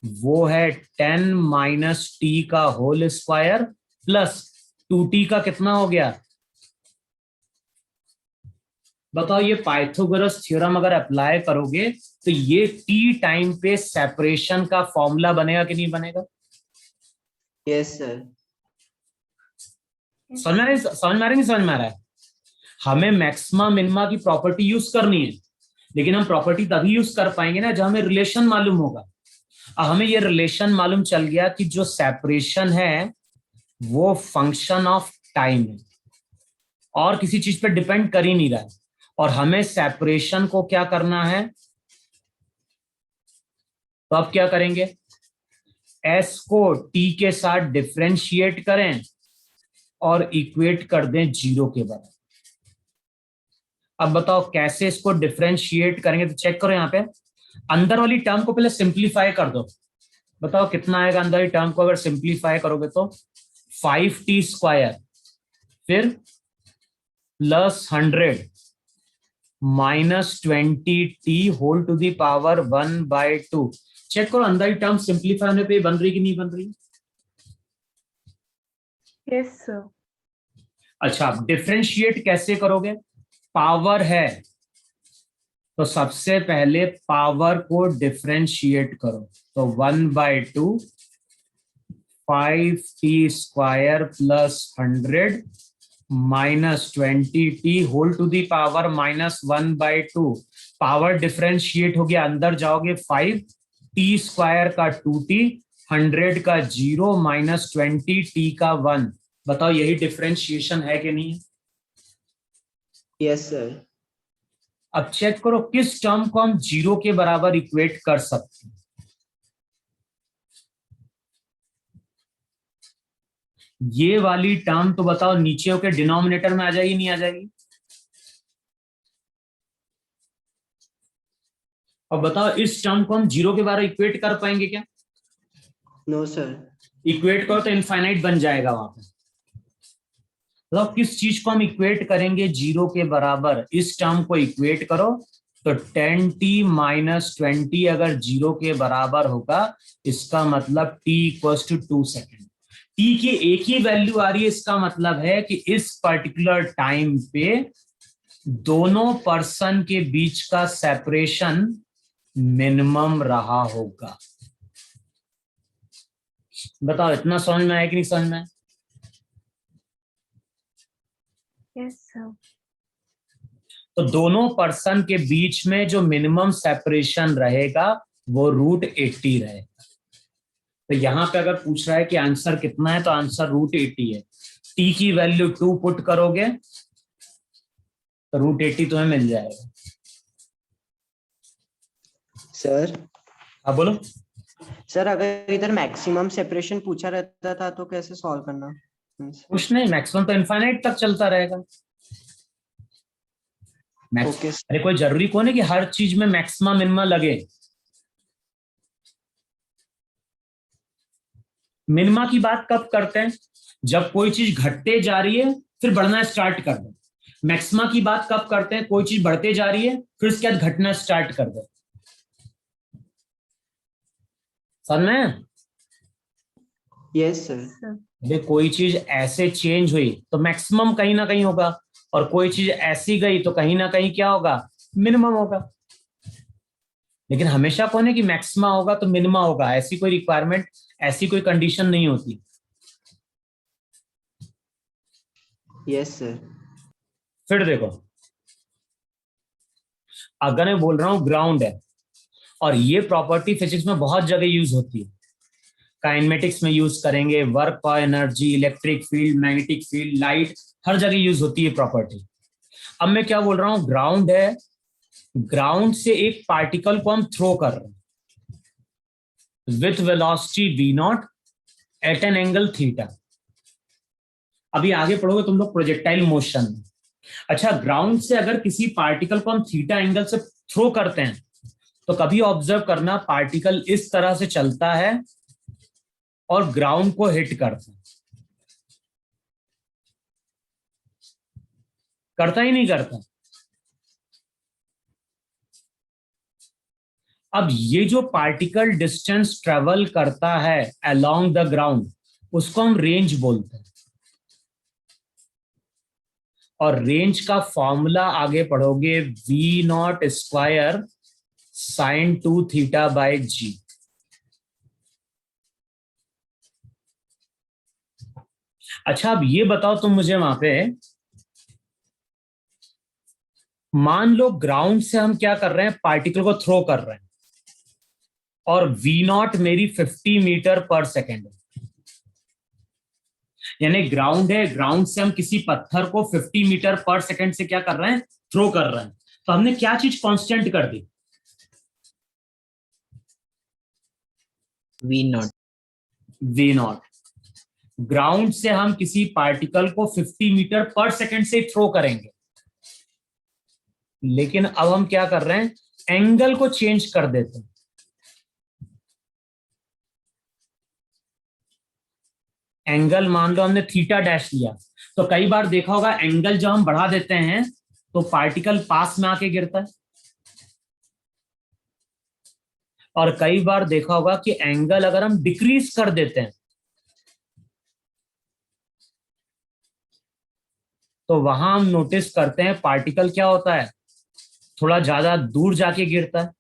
वो है 10 माइनस टी का होल स्क्वायर प्लस 2t का कितना हो गया। बताओ ये पाइथागोरस थ्योरम अगर अप्लाई करोगे तो ये टी टाइम पे सेपरेशन का फॉर्मूला बनेगा कि नहीं बनेगा। Yes sir. समझ में आ रहा है। हमें मैक्सिमम मिनिमा की प्रॉपर्टी यूज करनी है, लेकिन हम प्रॉपर्टी तभी यूज कर पाएंगे ना जब हमें रिलेशन मालूम होगा। अब हमें ये रिलेशन मालूम चल गया कि जो सेपरेशन है वो फंक्शन ऑफ टाइम है और किसी चीज पे डिपेंड कर ही नहीं रहा है, और हमें सेपरेशन को क्या करना है, तो अब क्या करेंगे, s को t के साथ डिफरेंशिएट करें और इक्वेट कर दें 0 के बराबर। अब बताओ कैसे इसको डिफरेंशिएट करेंगे, तो चेक करो यहाँ पे अंदर वाली टर्म को पहले सिंप्लीफाई कर दो। बताओ कितना आएगा अंदर वाली टर्म को अगर सिंप्लीफाई करोगे तो 5t स्क्वायर फिर plus 100 minus 20t whole to the power 1/2। चेक करो अंदर की टर्म सिंप्लीफाई होने पे बन रही कि नहीं बन रही। Yes, sir. अच्छा, आप डिफरेंशिएट कैसे करोगे, पावर है तो सबसे पहले पावर को डिफरेंशिएट करो, तो 1/2 5t square plus 100 minus 20t whole to the power minus 1/2। Power differentiate हो गया, अंदर जाओगे 5t स्क्वायर का 2t 100 का 0 माइनस 20t का 1। बताओ यही डिफरेंशिएशन है कि नहीं। Yes sir. अब चेक करो किस टर्म को हम 0 के बराबर इक्वेट कर सकते हैं। ये वाली टर्म तो बताओ नीचे के डिनोमिनेटर में आ जाएगी नहीं आ जाएगी। अब बताओ इस टर्म को हम 0 के बराबर इक्वेट कर पाएंगे क्या। No sir. इक्वेट करो तो इनफाइनाइट बन जाएगा वहां पे। तो किस चीज को हम इक्वेट करेंगे 0 के बराबर, इस टर्म को इक्वेट करो तो 10t माइनस 20 अगर 0 के बराबर होगा इसका मतलब t equals to 2 second. t की एक ही वैल्यू आ रही है, इसका मतलब है कि इस पर्टिकुलर टाइम पे दोनों पर्सन के बीच का सेपरेशन मिनिमम रहा होगा। बताओ इतना समझ में आया कि नहीं समझ में आया। Yes, sir. तो दोनों पर्सन के बीच में जो मिनिमम सेपरेशन रहेगा वो √80 रहेगा। तो यहां पे अगर पूछ रहा है कि आंसर कितना है तो आंसर √80 है। टी की वैल्यू 2 पुट करोगे तो √80 तुम्हें मिल जाएगा। सर हाँ बोलो। सर अगर इधर मैक्सिमम सेपरेशन पूछा रहता था तो कैसे सॉल्व करना। कुछ नहीं, मैक्सिमम तो इनफाइनाइट तक चलता रहेगा। ओके अरे कोई जरूरी कौन है कि हर चीज में मैक्सिमम मिनिमम लगे। मिनिमा की बात कब करते हैं, जब कोई चीज घटते जा रही है फिर बढ़ना स्टार्ट कर दे। मैक्सिमा की बात कब करते हैं, कोई चीज बढ़ते जा रही है फिर उसके बाद घटना स्टार्ट कर दे। समझ में। Yes sir. अरे कोई चीज ऐसे चेंज हुई तो मैक्सिमम कहीं ना कहीं होगा, और कोई चीज ऐसी गई तो कहीं ना कहीं क्या होगा, मिनिमम होगा। लेकिन हमेशा कौन है कि मैक्सिमा होगा तो मिनिमा होगा, ऐसी कोई रिक्वायरमेंट, ऐसी कोई कंडीशन नहीं होती। Yes sir. फिर देखो, अगर मैं बोल रहा हूं ग्राउंड है, और ये प्रॉपर्टी फिजिक्स में बहुत जगह यूज होती है, काइनेमेटिक्स में यूज करेंगे, वर्क और energy, electric field, magnetic field, light, हर जगह यूज होती है प्रॉपर्टी। अब मैं क्या बोल रहा हूं, ग्राउंड है, ग्राउंड से एक पार्टिकल को हम थ्रो कर रहे हैं with velocity v0 at an angle theta. अभी आगे पढ़ोगे तुम लोग प्रोजेक्टाइल मोशन में। अच्छा, ग्राउंड से अगर किसी पार्टिकल को हम थीटा एंगल से थ्रो करते हैं तो कभी ऑब्जर्व करना, पार्टिकल इस तरह से चलता है और ग्राउंड को हिट करता ही नहीं करता। अब ये जो पार्टिकल डिस्टेंस ट्रेवल करता है अलोंग द ग्राउंड उसको हम रेंज बोलते हैं, और रेंज का फॉर्मूला आगे पढ़ोगे v0 square sin 2 theta by g। अच्छा, अब ये बताओ तुम मुझे वहां पे, मान लो ग्राउंड से हम क्या कर रहे हैं, पार्टिकल को थ्रो कर रहे हैं, और v0 मेरी 50 मीटर पर सेकेंड है। यानी ग्राउंड है, ग्राउंड से हम किसी पत्थर को 50 मीटर पर सेकेंड से क्या कर रहे हैं, थ्रो कर रहा है, तो हमने क्या चीज कांस्टेंट कर दी? V0. V0। ग्राउंड से हम किसी पार्टिकल को 50 मीटर पर सेकंड से थ्रो करेंगे, लेकिन अब हम क्या कर रहे हैं, एंगल को चेंज कर देते हैं। एंगल मान लो हमने थीटा डैश लिया, तो कई बार देखा होगा एंगल जब हम बढ़ा देते हैं तो पार्टिकल पास में आके गिरता है, और कई बार देखा होगा कि एंगल अगर हम डिक्रीज कर देते हैं तो वहां हम नोटिस करते हैं पार्टिकल क्या होता है, थोड़ा ज्यादा दूर जाके गिरता है।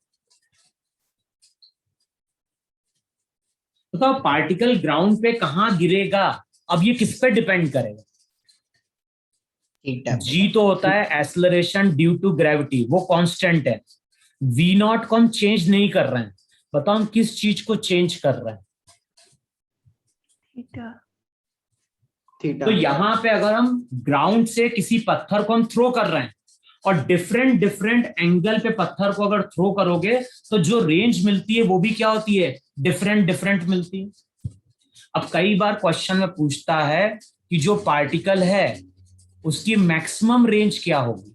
तो पार्टिकल ग्राउंड पे कहां गिरेगा, अब ये किस पे डिपेंड करेगा? थीटा. जी तो होता है एक्सेलरेशन ड्यू टू ग्रेविटी, वो कांस्टेंट है। V0 को हम चेंज नहीं कर रहे हैं, बताओ हम किस चीज को चेंज कर रहे हैं? थीटा। थीटा। तो यहां पे अगर हम ग्राउंड से किसी पत्थर को हम थ्रो कर रहे हैं और डिफरेंट डिफरेंट एंगल पे पत्थर को अगर थ्रो करोगे तो जो रेंज मिलती है वो भी क्या होती है, डिफरेंट डिफरेंट मिलती है। अब कई बार क्वेश्चन में पूछता है कि जो पार्टिकल है उसकी मैक्सिमम रेंज क्या होगी।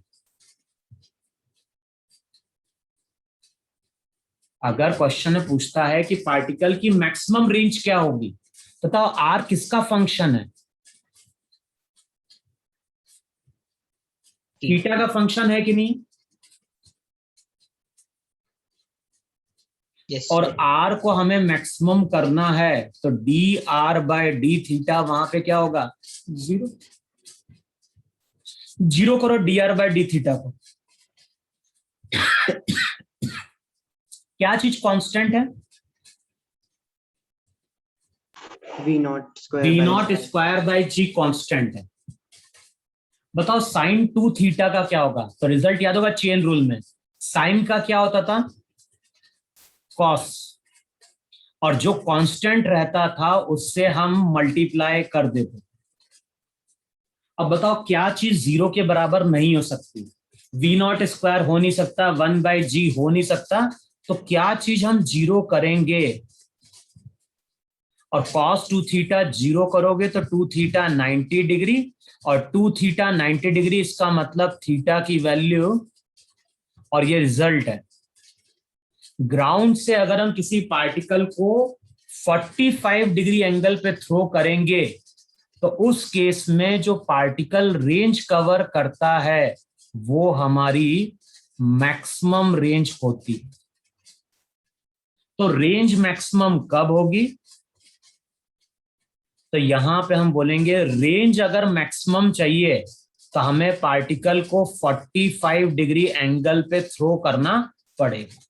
अगर क्वेश्चन में पूछता है कि पार्टिकल की मैक्सिमम रेंज क्या होगी, बताओ आर किसका फंक्शन है? थीटा का फंक्शन है कि नहीं? Yes. और आर को हमें मैक्सिमम करना है तो d r by d theta वहां पे क्या होगा, जीरो। जीरो करो d r by d theta को। क्या चीज कांस्टेंट है? V0 square by ji constant है। बताओ साइन 2 थीटा का क्या होगा? तो रिजल्ट याद होगा चेन रूल में, साइन का क्या होता था, कॉस, और जो कांस्टेंट रहता था उससे हम मल्टीप्लाई कर देते। अब बताओ क्या चीज जीरो के बराबर नहीं हो सकती? V0 स्क्वायर हो नहीं सकता, 1/g हो नहीं सकता, तो क्या चीज हम जीरो करेंगे? और cos 2 थीटा जीरो करोगे तो 2 थीटा 90 डिग्री, और 2 थीटा 90 डिग्री, इसका मतलब थीटा की वैल्यू, और ये रिजल्ट है। ग्राउंड से अगर हम किसी पार्टिकल को 45 डिग्री एंगल पे थ्रो करेंगे तो उस केस में जो पार्टिकल रेंज कवर करता है वो हमारी मैक्सिमम रेंज होती। तो रेंज मैक्सिमम कब होगी? तो यहां पे हम बोलेंगे रेंज अगर मैक्सिमम चाहिए तो हमें पार्टिकल को 45 डिग्री एंगल पे थ्रो करना पड़ेगा।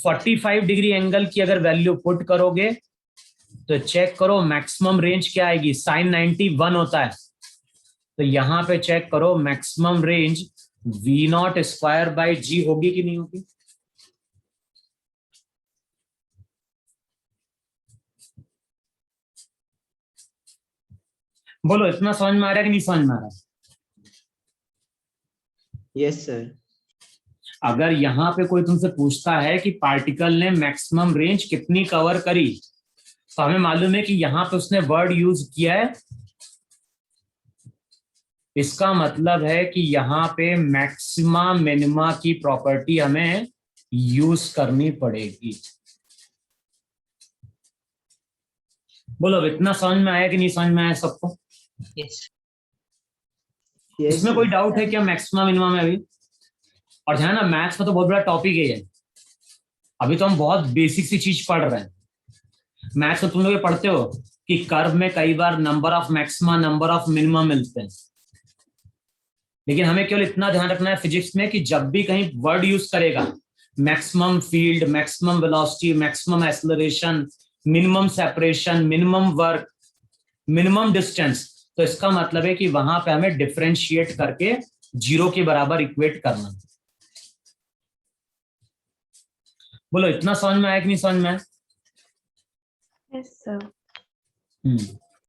45 डिग्री एंगल की अगर वैल्यू पुट करोगे तो चेक करो मैक्सिमम रेंज क्या आएगी, साइन 91 होता है, तो यहां पे चेक करो maximum range V0 square by g होगी कि नहीं होगी? बोलो इतना समझ में आ रहा है कि नहीं समझ में आ रहा है? Yes sir. अगर यहां पे कोई तुमसे पूछता है कि पार्टिकल ने मैक्सिमम रेंज कितनी कवर करी, तो हमें मालूम है कि यहां पे उसने वर्ड यूज किया है, इसका मतलब है कि यहाँ पे मैक्सिमा मिनिमा की प्रॉपर्टी हमें यूज करनी पड़ेगी। बोलो इतना समझ में आया कि नहीं समझ में आया सबको? Yes. इसमें कोई डाउट है क्या मैक्सिमा मिनिमा में अभी? और ध्यान ना, मैथ्स में तो बहुत बड़ा टॉपिक है, अभी तो हम बहुत बेसिक सी चीज पढ़ रहे हैं। मैथ्स में तुम लोग ये पढ़ते हो कि कर्व में कई बार number of maxima number of minima मिलते हैं, लेकिन हमें केवल इतना ध्यान रखना है फिजिक्स में कि जब भी कहीं वर्ड यूज करेगा, maximum field, maximum velocity, maximum acceleration, minimum separation, minimum work, minimum distance, तो इसका मतलब है कि वहां पे हमें डिफरेंशिएट करके जीरो के बराबर इक्वेट करना। बोलो इतना समझ में आया कि नहीं समझ में आया? Yes, sir.